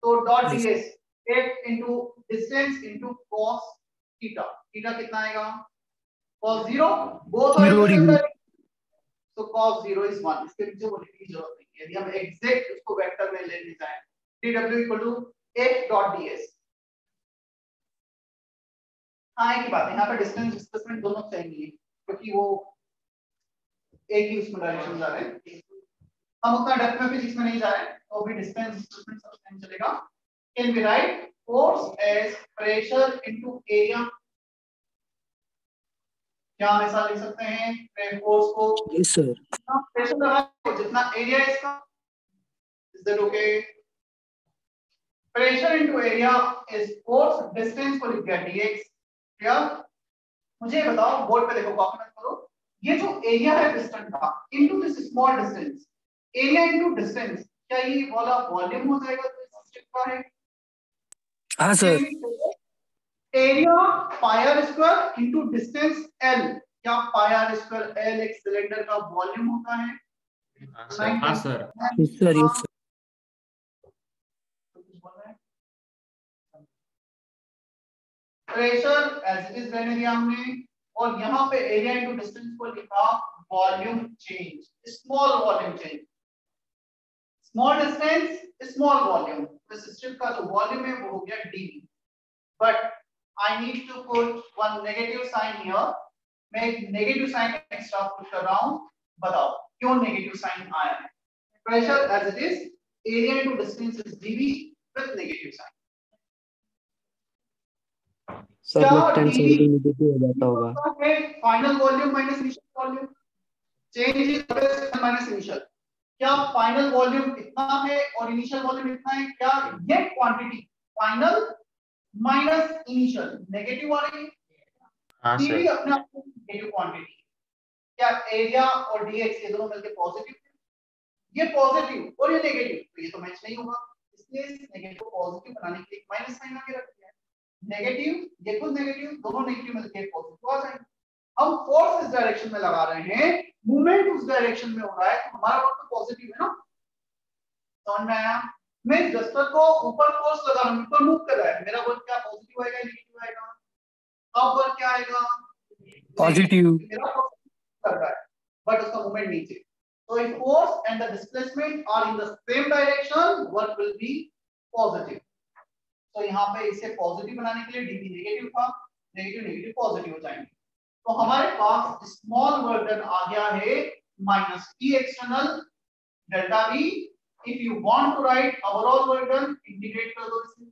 तो dot ds F into distance into cos theta. Theta कितना आएगा? cos 0, बोथ आर तो cos 0 is 1। इसके पीछे वो लिखने की जरूरत नहीं है। यदि हम एग्जैक्ट उसको वेक्टर में लेने जाएं, dw = f.ds। हाँ एक ही बात है, यहाँ पे डिस्टेंस डिस्प्लेसमेंट दोनों सेम ही है क्योंकि वो एक ही उसमें डायरेक्शन जा रहे हैं। हम उतना डेप्थ में फिजिक्स में नहीं जा रहे हैं तो भी डिस्टेंस डिस्प्लेसमेंट सब सेम चलेगा। Can be write force as pressure into area. क्या हम ऐसा लिख सकते हैं फोर्स को यस सर। प्रेशर लगा जितना एरिया है इसका, is that okay? Pressure into area is force, distance को लिख दिया dx। क्या मुझे बताओ, बोर्ड पे देखो, कॉपी मत करो, ये जो एरिया है पिस्टन का into this small distance, area into distance, क्या ये वाला वॉल्यूम हो जाएगा जो इस स्ट्रिप का है? हाँ sir. Area pi r square into distance l, क्या पाई आर स्क्वायर l एक सिलेंडर का वॉल्यूम होता है? हाँ sir. Yes sir. Yes sir. Pressure as it is रहने दिया हमने, और यहाँ पे एरिया इनटू डिस्टेंस को लिखा volume change, small volume change, small distance small volume. तो सिस्टम का जो वॉल्यूम है वो हो गया dv। But I need to put one negative sign here. मैं एक नेगेटिव साइन एक्स्ट्रा पुट कर रहा हूँ, बताओ क्यों नेगेटिव साइन आया है? Pressure as it is, area into distance is dv with negative sign. Sir left hand side भी नेगेटिव हो जाता होगा। Final volume minus initial volume, change is minus initial. क्या फाइनल वॉल्यूम इतना है और इनिशियल वॉल्यूम इतना है? क्या ये quantity final minus initial negative आ रही है? हाँ dv सर। अपने आप में नेगेटिव क्वांटिटी। क्या एरिया और dx ये दोनों मिलकर पॉजिटिव है? ये पॉजिटिव और ये नेगेटिव, तो ये तो मैच नहीं होगा, इसलिए इस नेगेटिव को पॉजिटिव बनाने के लिए माइनस साइन आगे रख दिया है। नेगेटिव ये खुद नेगेटिव, दोनों नेगेटिव मिलकर पॉजिटिव आ जाएंगे। हम फोर्स इस डायरेक्शन में लगा रहे हैं, मूवमेंट उस डायरेक्शन में हो रहा है, तो हमारा वर्क तो पॉजिटिव है ना। समझ में आया? मैं जस्टर को ऊपर फोर्स लगा रहा हूं, ऊपर मूव कर रहा है, मेरा वर्क क्या पॉजिटिव आएगा नेगेटिव आएगा? अब वर्क क्या आएगा? पॉजिटिव। मेरा फोर्स कर रहा है बट उसका मूवमेंट नीचे। So if force and the displacement are in the same direction, work will be positive. तो यहाँ पे इसे पॉजिटिव बनाने के लिए dv नेगेटिव था, नेगेटिव नेगेटिव पॉजिटिव हो जाएंगे। तो हमारे पास स्मॉल वर्क डन आ गया है minus p external delta v। If you want to write overall work done, integrate कर दो इसे,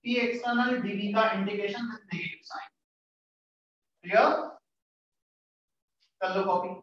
p एक्सटर्नल dv का integration with negative sign. Clear? कर लो कॉपी।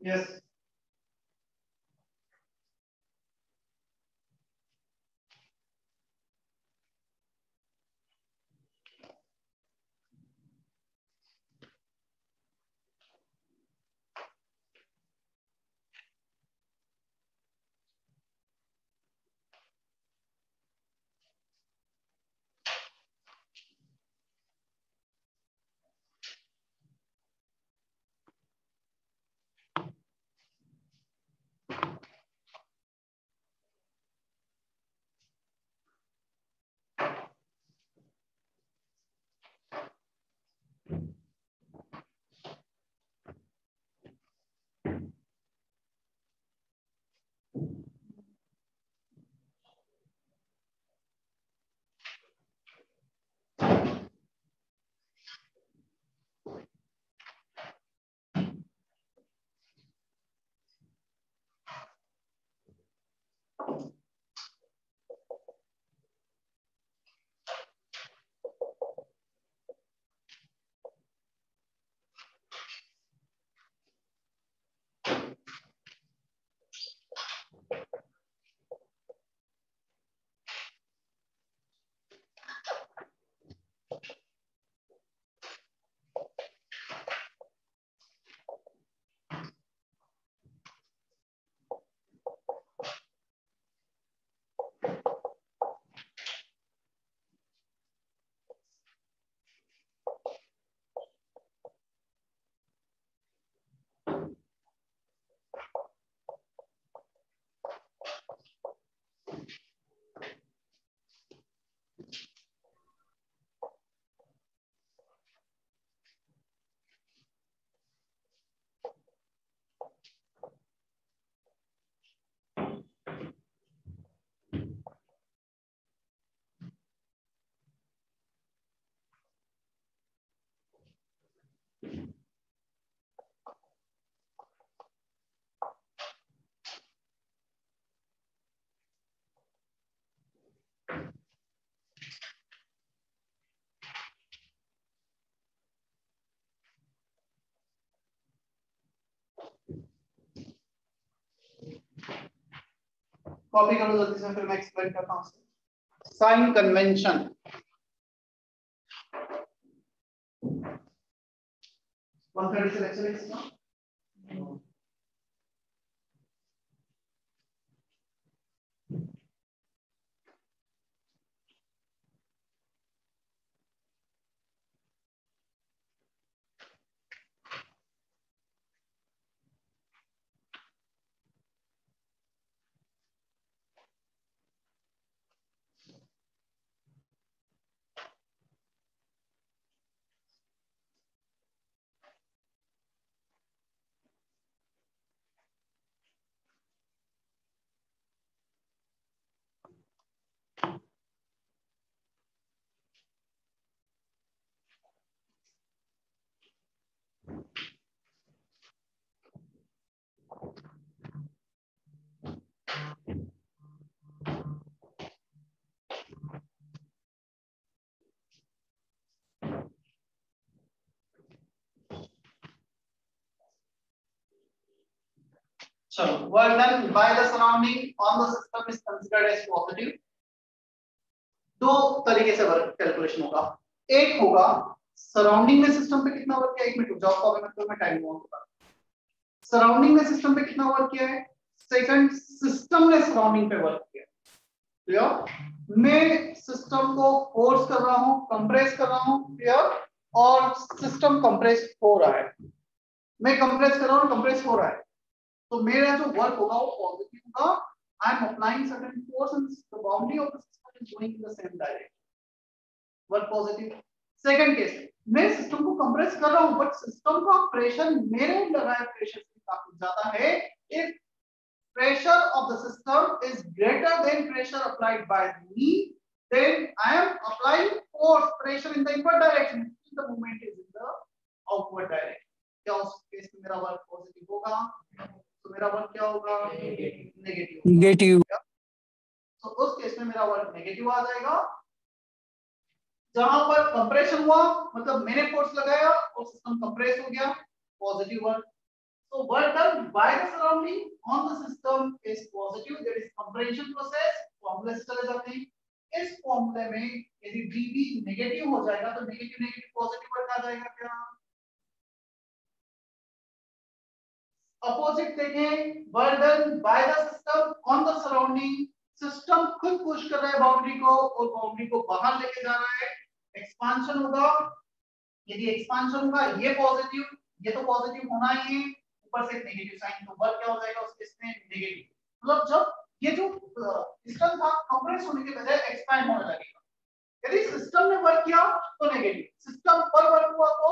यस कॉपी कर लो जल्दी से, फिर मैं एक्सप्लेन करता हूँ। साइन कन्वेंशन, 130 से लेक्चर इसका। चलो, work done by the surrounding on the system is considered as positive। दो तरीके से वर्क कैलकुलेशन होगा। एक होगा सराउंडिंग में सिस्टम पे कितना वर्क किया, एक मिनट रुक जाओ, कॉपी मत करो, मैं टाइम नोट होगा। सराउंडिंग में सिस्टम पे कितना वर्क किया है, सेकंड सिस्टम ने सराउंडिंग पे वर्क किया। क्लियर? मैं सिस्टम को फोर्स कर रहा हूं, कंप्रेस कर रहा हूं, क्लियर, और सिस्टम कंप्रेस हो रहा है। मैं कंप्रेस कर रहा हूं, कंप्रेस हो रहा है, तो मेरा जो वर्क होगा वो पॉजिटिव होगा। I am applying certain force and the boundary of the system is going in the same direction, work positive. Second case, मैं सिस्टम को कंप्रेस कर रहा हूं बट सिस्टम का प्रेशर मेरे ऊपर लगाया प्रेशर से काफी ज्यादा है। If pressure of the system is greater than pressure applied by me, then I am applying force pressure in the inward direction, the movement is in the outward direction। क्या उस case में मेरा work positive होगा, तो मेरा work क्या होगा, negative. तो उस केस में मेरा वर्क नेगेटिव आ जाएगा। जहां पर कंप्रेशन हुआ मतलब मैंने फोर्स लगाया और सिस्टम कंप्रेस हो गया, positive work. So work done by the surrounding on the system is positive, that is compression process। फॉर्मूले से चले जाते हैं। इस फॉर्मूले में यदि dB नेगेटिव हो जाएगा तो नेगेटिव नेगेटिव पॉजिटिव वर्क आ जाएगा क्या? अपोजिट देखें, work done by the system on the surrounding, system खुद पुश कर रहा है बाउंड्री को और बाउंड्री को बाहर लेके जा रहा है, एक्सपांशन होगा। यदि एक्सपांशन होगा ये पॉजिटिव, ये तो पॉजिटिव होना ही है, ऊपर से नेगेटिव साइन, तो वर्क क्या हो जाएगा उस केस में, नेगेटिव। मतलब जब ये जो सिस्टम था कंप्रेस होने के बजाय एक्सपैंड होने लगेगा। यदि सिस्टम ने वर्क किया तो नेगेटिव, सिस्टम पर वर्क हुआ तो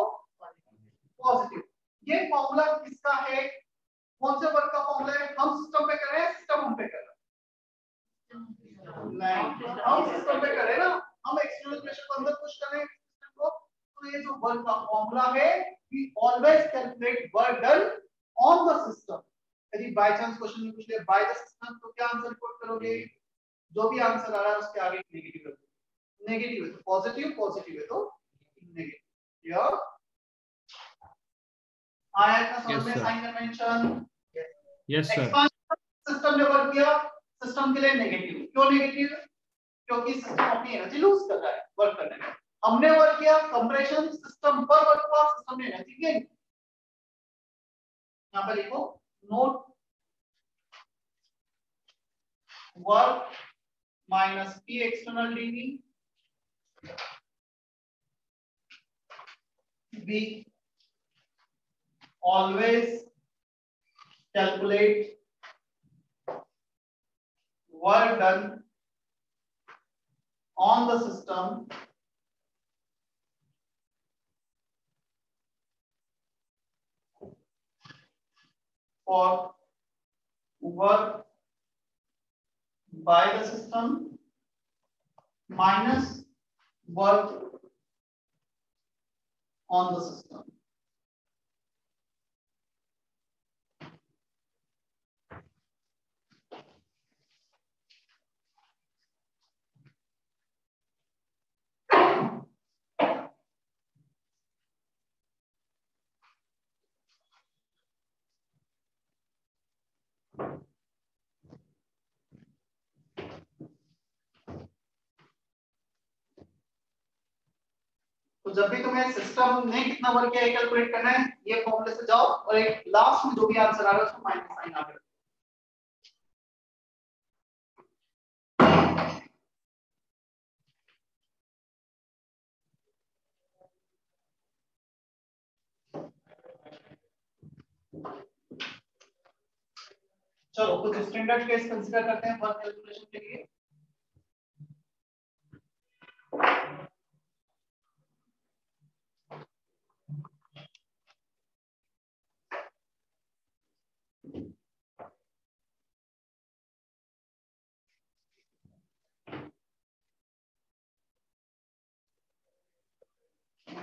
पॉजिटिव। ये फॉर्मूला किसका है, कौन से वर्क का फॉर्मूला है? हम सिस्टम पे कर रहे हैं, सिस्टम हम पे कर रहा है? नहीं, हम सिस्टम पे कर रहे हैं ना, हम एक्सटर्नल प्रेशर को अंदर पुश कर रहे हैं सिस्टम को। तो ये जो वर्क का फॉर्मूला है, we always calculate work done on the system। यदि बाय चांस क्वेश्चन में पूछ ले बाय द सिस्टम तो क्या आंसर रिपोर्ट करोगे? जो भी आंसर आ रहा है उसके आगे नेगेटिव कर दो। नेगेटिव है तो पॉजिटिव, पॉजिटिव है तो नेगेटिव। क्लियर? आया इतना समझ में sign convention? Yes sir. Expansion system ने वर्क किया, सिस्टम के लिए नेगेटिव। क्यों नेगेटिव? क्योंकि सिस्टम अपनी एनर्जी लूज कर रहा है वर्क करने में। हमने वर्क किया कंप्रेशन, सिस्टम पर वर्क हुआ, सिस्टम ने एनर्जी गेन। यहाँ पर लिखो note work minus P external DV, we always calculate work done on the system for work by the system minus work on the system। तो जब भी तुम्हें सिस्टम ने कितना वर्क किया है कैलकुलेट करना है, ये फॉर्मूले से जाओ और एक लास्ट में जो भी आंसर आ रहा है उसको माइनस साइन आगे रखो। चलो कुछ स्टैंडर्ड केस कंसीडर करते हैं वर्क कैलकुलेशन के लिए।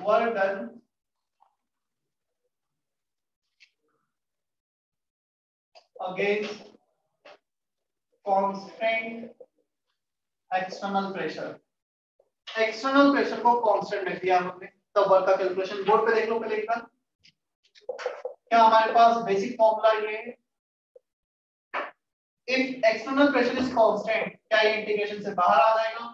Work done against constant external pressure। External pressure को कांस्टेंट रख दिया हमने, तब वर्क का कैलकुलेशन बोर्ड पे देख लो पहले एक बार। क्या हमारे पास बेसिक फॉर्मूला ये है, if external pressure is constant, क्या ये इंटीग्रेशन से बाहर आ जाएगा?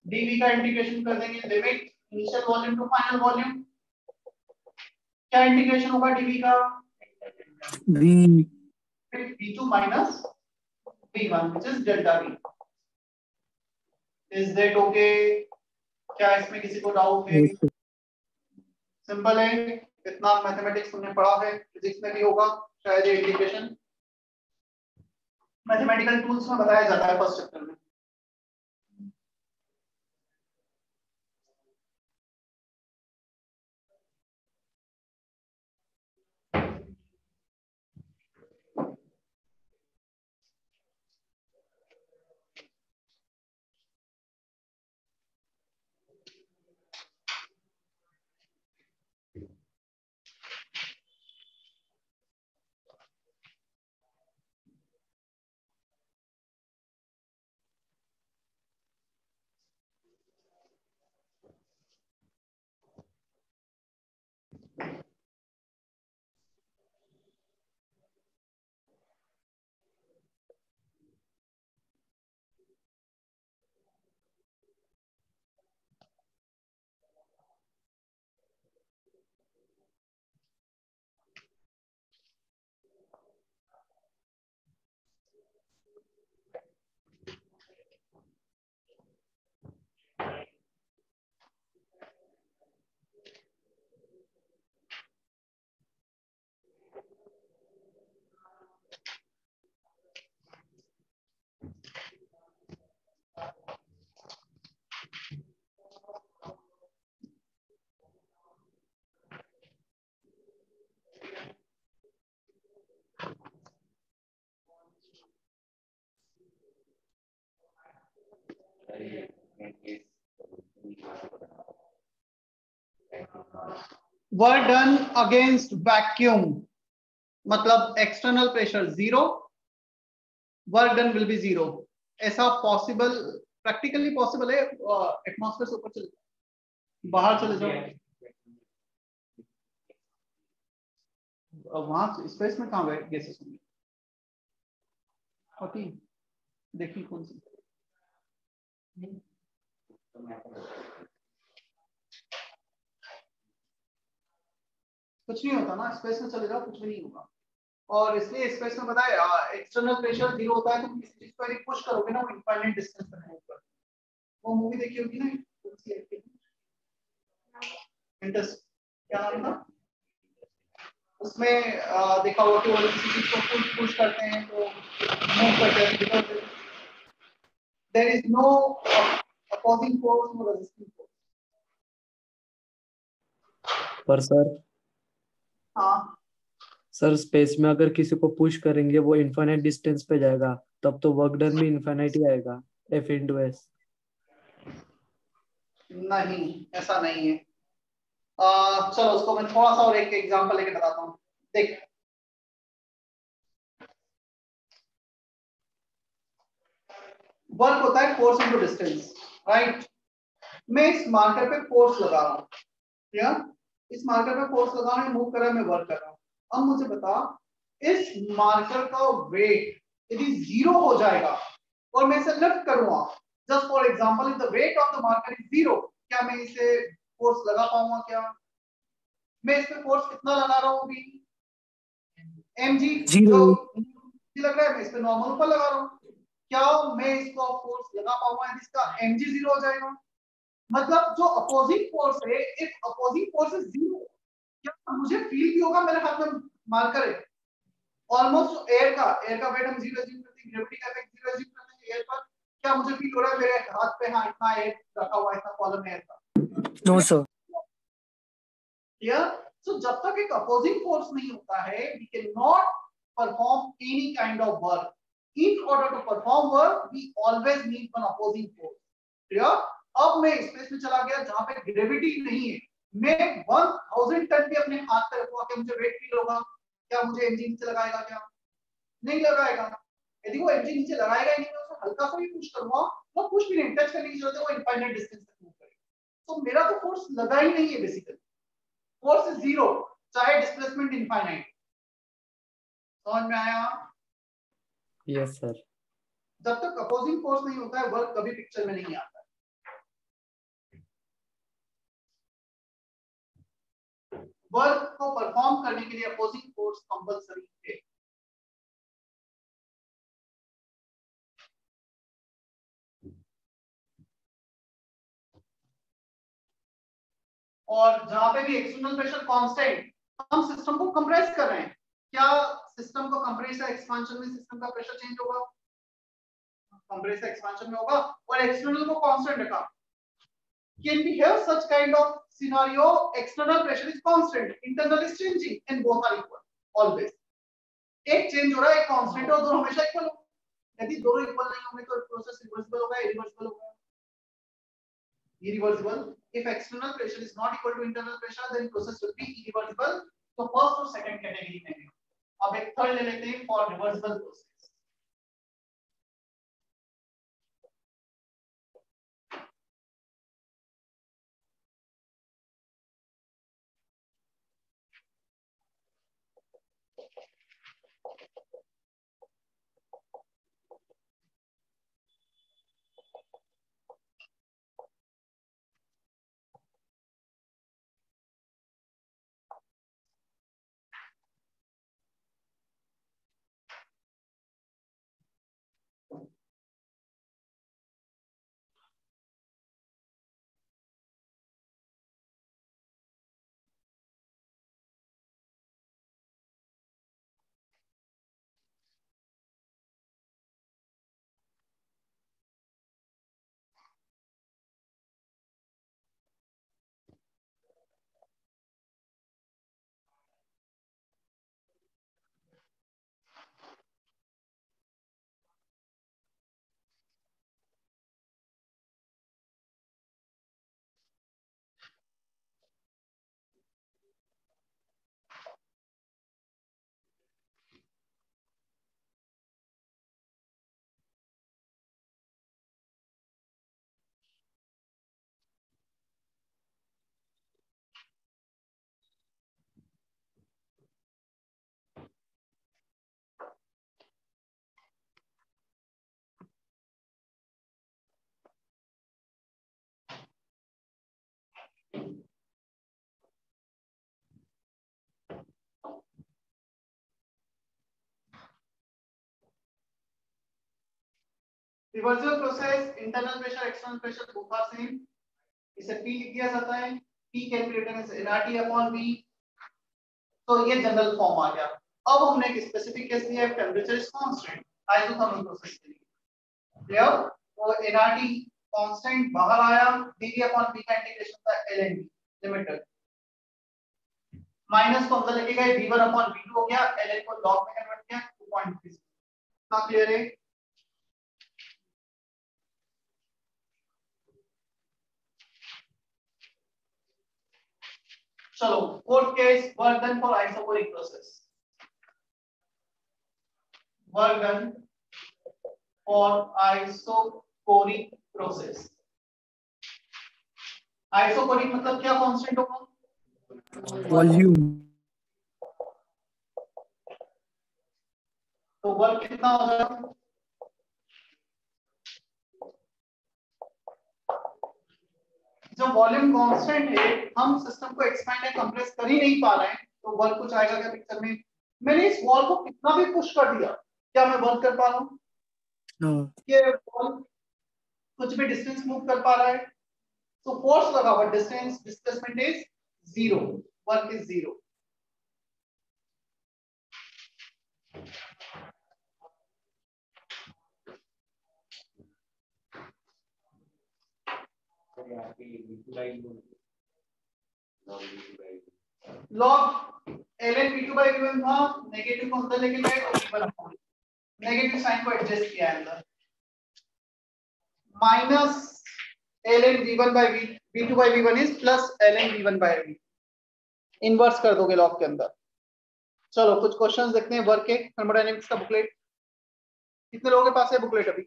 dv का इंटीग्रेशन कर देंगे, limit initial volume to final volume. क्या इंटीग्रेशन होगा dv का? v2 minus v1 which is delta v। Is that okay? क्या इसमें किसी को डाउट है? सिंपल है, इतना मैथमेटिक्स तुमने पढ़ा है, फिजिक्स में भी होगा शायद ये इंटीग्रेशन मैथमेटिकल टूल्स में बताया जाता है फर्स्ट चैप्टर में। वर्क डन अगेंस्ट वैक्यूम, मतलब external pressure zero, work done will be zero. ऐसा पॉसिबल, प्रैक्टिकली पॉसिबल है? एटमॉस्फेयर से ऊपर चले जाओ, बाहर चले जाओ, वहां स्पेस में कहां गए गैसेस होंगे? ओके, देखिए कौन सी कुछ नहीं होता ना, स्पेस में चले जाओ कुछ भी नहीं होगा। और इसलिए स्पेस में बताया एक्सटर्नल प्रेशर जीरो होता है, तुम किसी चीज को यदि पुश करोगे ना वो इनफाइनाइट डिस्टेंस तक मूव करता है। वो मूवी देखी होगी ना, इंटरेस्ट क्या नाम था उसमें, देखा होगा कि वो किसी चीज को पुश करते हैं तो मूव करते हैं, because there is no opposing force, no resisting force. पर सर, हाँ सर स्पेस में अगर किसी को पुश करेंगे वो इनफाइनाइट डिस्टेंस पे जाएगा, तब तो वर्क डन भी इनफाइनाइट ही आएगा, F into S। नहीं, ऐसा नहीं है। चलो उसको मैं थोड़ा सा और एक एग्जांपल लेके बताता हूँ। देख, वर्क होता है फोर्स इनटू डिस्टेंस, राइट? मैं इस मार्कर पे फोर्स लगा रहा हूँ, क्या इस मार्कर पे फोर्स लगा रहा हूँ, मूव कर रहा है, मैं वर्क कर रहा हूँ। अब मुझे बता, इस मार्कर का वेट यदि जीरो हो जाएगा और मैं इसे लिफ्ट करूंगा, just for example, if the weight of the marker is zero, क्या मैं इसे फोर्स लगा पाऊंगा क्या? मैं इस पे फोर्स कितना लगा रहा हूँ अभी? mg जो 0. लग रहा है, मैं इस पे नॉर्मल ऊपर लगा रहा हूँ। क्या मैं इसको फोर्स लगा पाऊंगा यदि इसका mg 0 हो जाएगा? मतलब जो अपोजिंग फोर्स है, इफ अपोजिंग फोर्स इज 0, क्या मुझे फील भी होगा? मेरे हाथ में मार्कर है, ऑलमोस्ट एयर का वेट हम 0 एज्यूम करते हैं, ग्रेविटी का इफेक्ट 0 एज्यूम करते हैं एयर पर। क्या मुझे फील हो रहा है मेरे हाथ पे हाँ इतना एयर रखा हुआ है, इतना कॉलम एयर का? No, sir. क्लियर? सो जब तक एक अपोजिंग फोर्स नहीं होता है, we can not perform any kind of work. In order to perform work we always need one opposing force. Clear? अब मैं स्पेस में चला गया जहां पे ग्रेविटी नहीं है, मैं 1000 टन भी अपने हाथ पे रखूंगा, क्या मुझे वेट फील होगा? क्या मुझे एमजी नीचे लगाएगा? क्या नहीं लगाएगा? यदि वो एमजी नीचे लगाएगा ही नहीं, मैं उसे हल्का सा भी पुश करूंगा, वो पुश भी नहीं, टच करने की जरूरत है, वो इनफाइनाइट डिस्टेंस तक मूव करेगा. तो मेरा तो फोर्स लगा ही नहीं है बेसिकली. फोर्स इज 0 चाहे डिस्प्लेसमेंट इनफाइनाइट. समझ में आया? Yes sir. जब तक अपोजिंग फोर्स नहीं होता है, वर्क कभी पिक्चर में नहीं आता है. वर्क को परफॉर्म करने के लिए अपोजिंग फोर्स कंपलसरी है. और जहां पे भी एक्सटर्नल प्रेशर कांस्टेंट, हम सिस्टम को कंप्रेस कर रहे हैं, क्या सिस्टम को कंप्रेस या एक्सपांशन में सिस्टम का प्रेशर चेंज होगा? कंप्रेस या एक्सपांशन में होगा. और एक्सटर्नल को कांस्टेंट रखा. Can we have such kind of scenario? External pressure is constant, internal is changing, and both are equal always. एक चेंज हो रहा है, एक कांस्टेंट, और दोनों हमेशा इक्वल होंगे. यदि दोनों इक्वल नहीं होंगे तो प्रोसेस रिवर्सिबल होगा, इरिवर्सिबल होगा. Irreversible. If external pressure is not equal to internal pressure, then process will be irreversible. तो फर्स्ट और सेकंड कैटेगरी में है. अब एक थर्ड ले लेते हैं for reversible process. Reversible process, internal pressure external pressure both are same. इसे P लिख दिया जाता है. P कैलकुलेटर में nRT अपॉन V. तो ये जनरल फॉर्म आ गया. अब हमने एक स्पेसिफिक केस लिया है, temperature is constant isothermal process के लिए. क्लियर? तो nRT कांस्टेंट बाहर आया, dV अपॉन P का इंटीग्रेशन था ln लिमिटेड. माइनस को अंदर लेके गए, V1 अपॉन V2 हो गया, ln को लॉग में कन्वर्ट किया 2.3. ना क्लियर है? चलो fourth case, work done for isochoric process. Work done for isochoric process. Isochoric मतलब क्या कांस्टेंट होगा? Volume. तो वर्क कितना हो जाएगा? जब वॉल्यूम कांस्टेंट है, हम सिस्टम को एक्सपैंड या कंप्रेस कर ही नहीं पा रहे हैं, तो वर्क कुछ आएगा क्या पिक्चर में? मैंने इस वॉल को कितना भी पुश कर दिया, क्या मैं वर्क कर पा रहा हूँ? No. ये वॉल कुछ भी डिस्टेंस मूव कर पा रहा है, so force लगा हुआ, distance displacement is 0, work is 0. log ln v2 by v1 था, नेगेटिव को अंदर लेके गए तो v1 अपॉन नेगेटिव साइन को एडजस्ट किया अंदर, minus ln v1 by v2 by v1 is plus ln v1 by v, inverse कर दोगे लॉग के अंदर। चलो कुछ क्वेश्चंस देखते हैं वर्क के, थर्मोडायनेमिक्स का बुकलेट कितने लोगों के पास है? बुकलेट अभी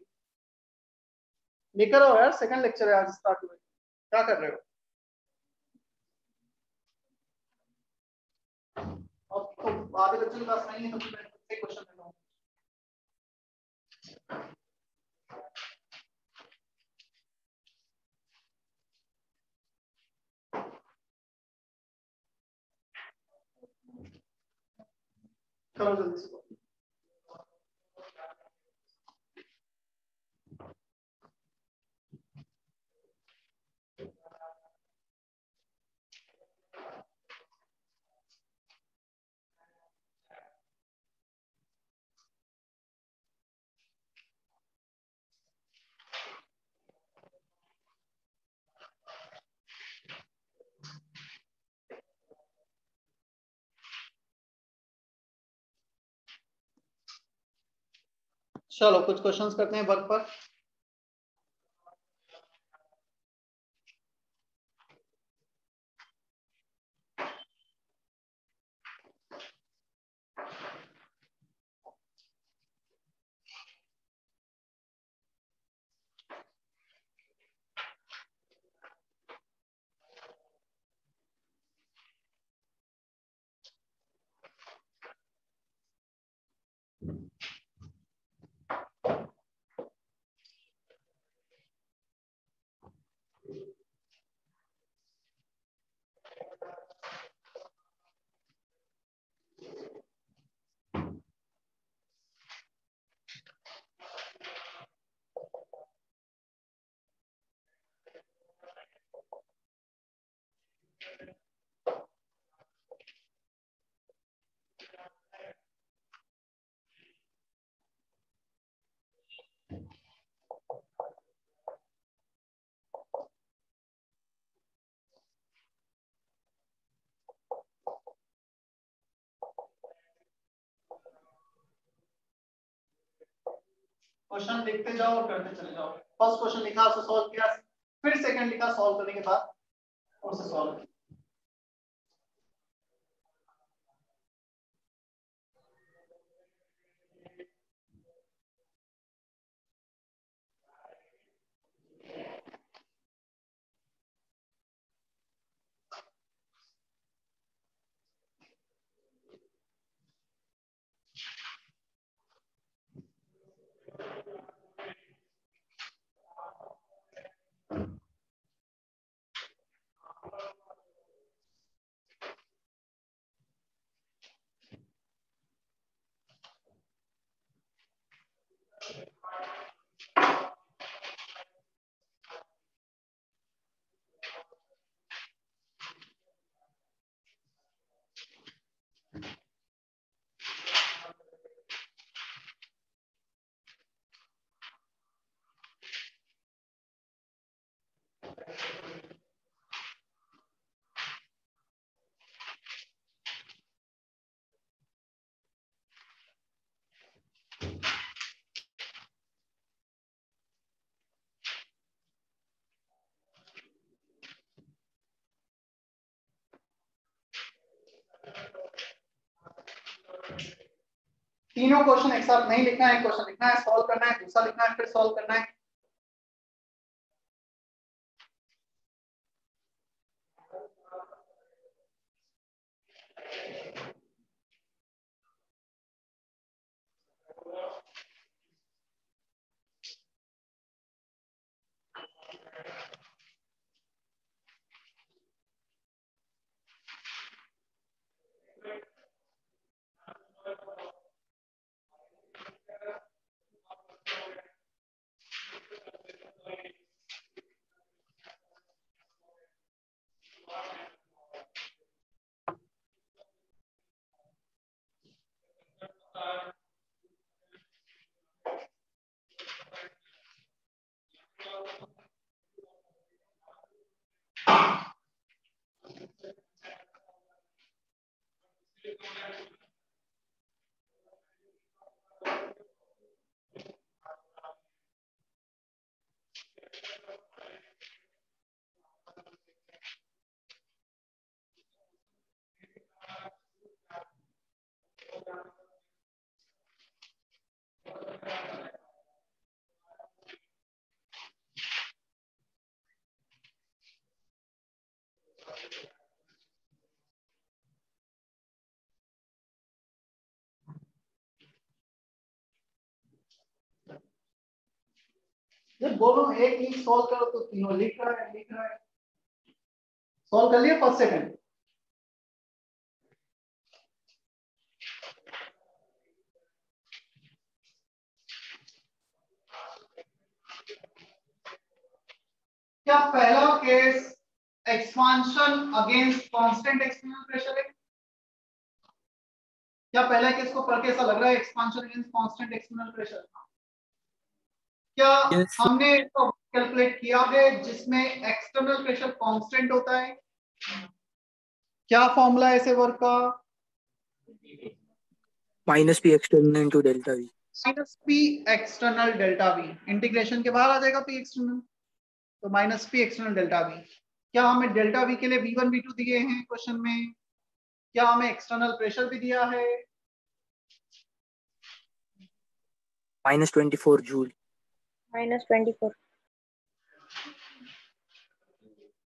लेकर आओ यार, सेकंड लेक्चर है आज स्टार्ट हुए, क्या कर रहे हो? अब तो आधे बच्चों के पास नहीं है, तो मैं क्वेश्चन देता हूँ। चलो जल्दी से चलो कुछ क्वेश्चंस करते हैं वर्क पर। क्वेश्चन देखते जाओ और करते चले जाओ। फर्स्ट क्वेश्चन लिखा, उसे सॉल्व किया, फिर सेकंड लिखा, सॉल्व करने के बाद उसे सॉल्व किया। तीनों क्वेश्चन एक साथ नहीं लिखना है, क्वेश्चन लिखना है, सॉल्व करना है, दूसरा लिखना है, फिर सॉल्व करना है। जब बोलो एक ही सॉल्व करो तो तीनों लिख रहा है। सॉल्व कर लिया फर्स्ट सेकंड। क्या पहला case expansion against constant external pressure है? क्या पहला केस को पढ़ के ऐसा लग रहा है expansion against constant external pressure? क्या Yes, sir. हमने इसको कैलकुलेट किया है जिसमें एक्सटर्नल प्रेशर कांस्टेंट होता है? क्या फॉर्मूला है ऐसे वर्क का? Minus P external into delta V. Minus P external delta we, integration के बाहर आ जाएगा पी एक्सटर्नल, तो minus P external delta we. क्या हमें डेल्टा वी के लिए V1 V2 दिए हैं क्वेश्चन में? क्या हमें एक्सटर्नल प्रेशर भी दिया है? Minus 24 joule. -24.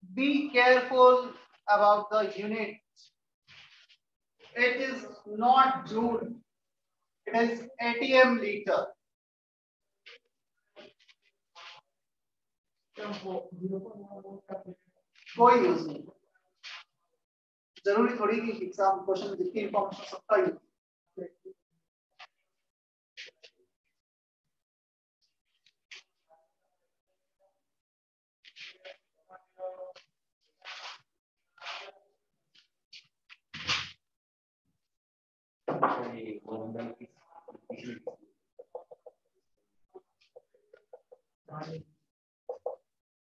Be careful about the unit. It is not joule. It is ATM liter. कोई यूज नहीं, जरूरी थोड़ी कि एग्जाम क्वेश्चन में जितनी इंफॉर्मेशन सबका यूज।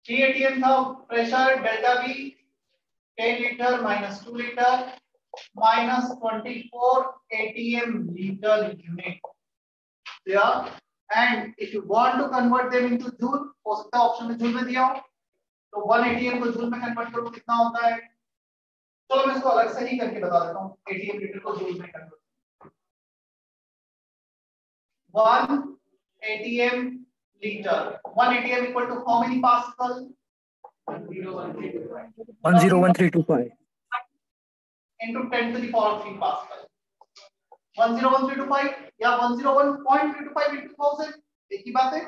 एटीएम था pressure delta we 10 litre minus 2 litre minus 24 ATM liter unit. Yeah, and if you want to convert them into joule, हो सकता है ऑप्शन में जूल में दिया हो, तो 1 ATM को जूल में कन्वर्ट करो कितना होता है? चलो मैं इसको अलग से ही करके बता देता हूँ। ATM लीटर को जूल में convert, 1 ATM liter, 1 ATM equal to how many Pascal? 101325. into 10 to the power 3 Pascal. 101325 या 101.325 into 1000 एक ही बात है।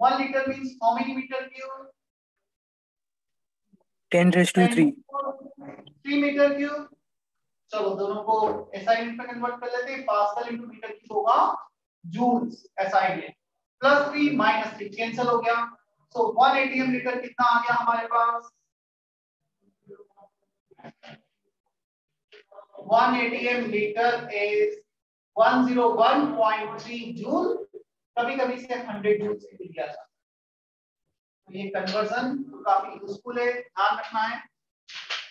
1 liter means how many meter cube? 10 raised to 3. 3 meter cube। चलो दोनों को SI यूनिट में कन्वर्ट कर लेते हैं। पास्कल into मीटर क्यूब होगा जूल्स SI में, प्लस 3 माइनस 3 कैंसिल हो गया। सो 1 ATM लीटर कितना आ गया हमारे पास? 1 ATM liter is 101.3 जूल, कभी-कभी से 100 जूल से भी दिया जाता है। ये कन्वर्जन काफी यूजफुल है, ध्यान रखना है,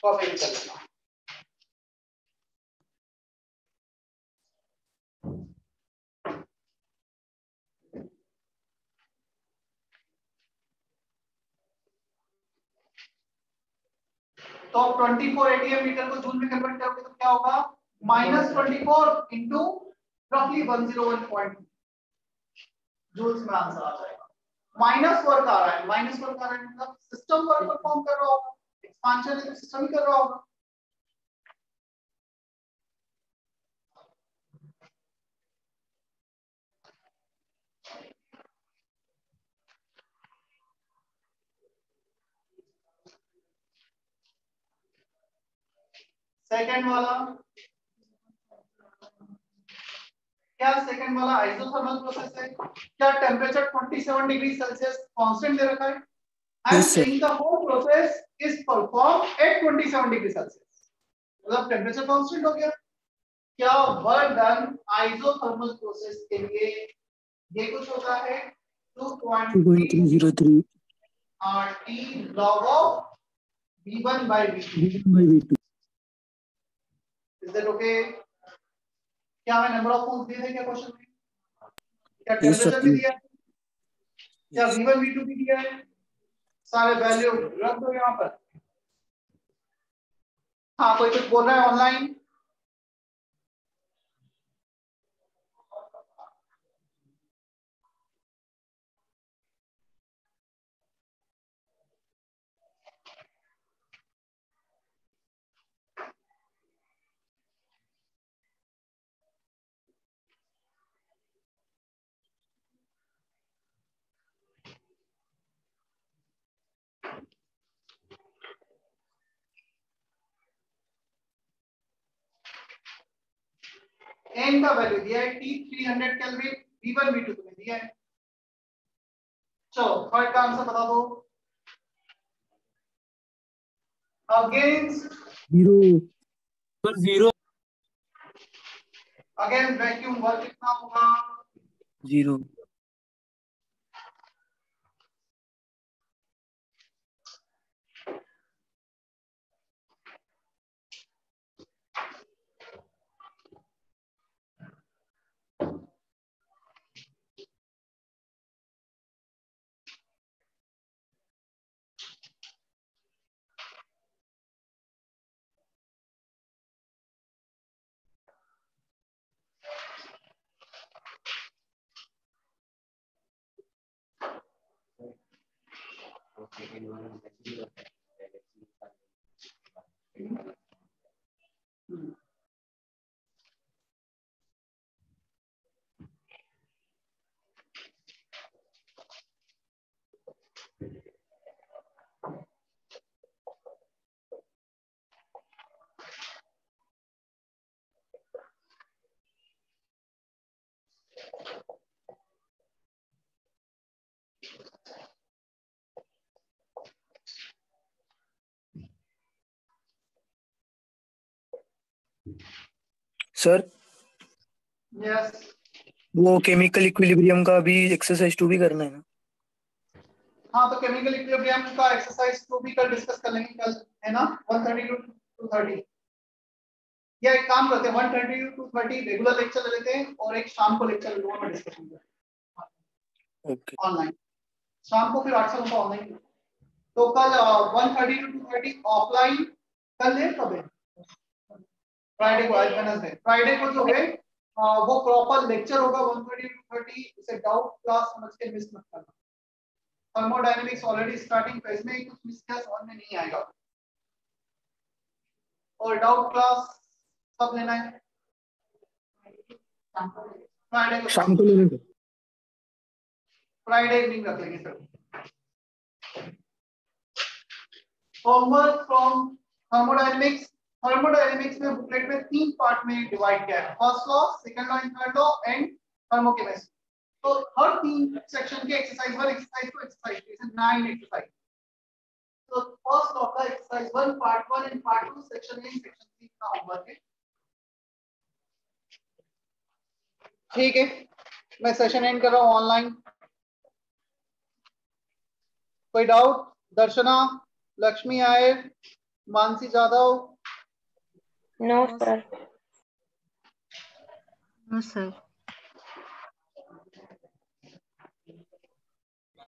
कॉपी कर लेना। तो 24 ATM लीटर को जूल में कन्वर्ट करोगे तो क्या होगा? -24 इंटू रफली 101.2 जूल्स में आंसर आ जाएगा। माइनस वर्क आ रहा है, माइनस वर्क आ रहा है मतलब सिस्टम वर्क परफॉर्म कर रहा होगा, एक्सपांशन है तो सिस्टम ही कर रहा होगा। सेकंड वाला क्या? सेकंड वाला आइसोथर्मल प्रोसेस है। क्या टेम्परेचर 27 डिग्री सेल्सियस कांस्टेंट दे रखा है? I am Yes, sir. Saying the whole process is perform at 27 degree Celsius, मतलब टेम्परेचर कांस्टेंट हो गया। क्या वर्क डन आइसोथर्मल प्रोसेस के लिए ये कुछ होता है 2.3 2.303 RT log of V1 by V2। by V2. Is that okay? क्या हमें नंबर ऑफ मोल्स दिए थे क्या क्वेश्चन में? क्या Yes, sir. टेम्परेचर भी दिया है? क्या V1 V2 भी दिया है? सारे वैल्यू रख दो यहाँ पर। हाँ, कोई कुछ बोल रहा है ऑनलाइन? n का वैल्यू दिया है T 300 केल्विन, V1 V2 तुम्हें दिया है। चलो थर्ड का आंसर बता दो। अगेंस्ट 0 अगेंस्ट वैक्यूम वर्क कितना होगा? 0 सर यस वो केमिकल इक्विलिब्रियम का भी एक्सरसाइज 2 भी करना है ना? हाँ तो केमिकल इक्विलिब्रियम का एक्सरसाइज 2 भी कल डिस्कस कर लेंगे कल, है ना? 130 to 230 या एक काम करते हैं 130 to 230 रेगुलर लेक्चर ले लेते हैं और एक शाम को लेक्चर लोगों में डिस्कशन करते हैं ओके ऑनलाइन। शाम को फिर 8 से 9 ऑनलाइन। तो कल 130 to 230 ऑफलाइन कल है, कब है? फ्राइडे को, आज वेडनेसडे। फ्राइडे को जो है वो प्रॉपर लेक्चर होगा 130 to 230। इसे डाउट क्लास समझ के मिस मत करना। थर्मोडायनेमिक्स ऑलरेडी स्टार्टिंग फेज में, कुछ मिस किया समझ में नहीं आएगा। और डाउट क्लास कब लेना है? फ्राइडे को, शाम को लेने को। फ्राइडे इवनिंग रख लेंगे sir. Homework from thermodynamics. Thermodynamics में बुकलेट में 3 पार्ट में डिवाइड किया है, first law, second law and third law and thermochemistry. तो हर 3 सेक्शन के एक्सरसाइज 1, एक्सरसाइज 2, एक्सरसाइज 3, ऐसे 9 एक्सरसाइज। तो फर्स्ट लॉ का exercise 1 part 1 and part 2 section A section C का होमवर्क है। ठीक है, मैं सेशन एंड कर रहा हूं ऑनलाइन। कोई doubt? Darshana, Lakshmi Iyer, Mansi Jadhav? No, sir. No, sir.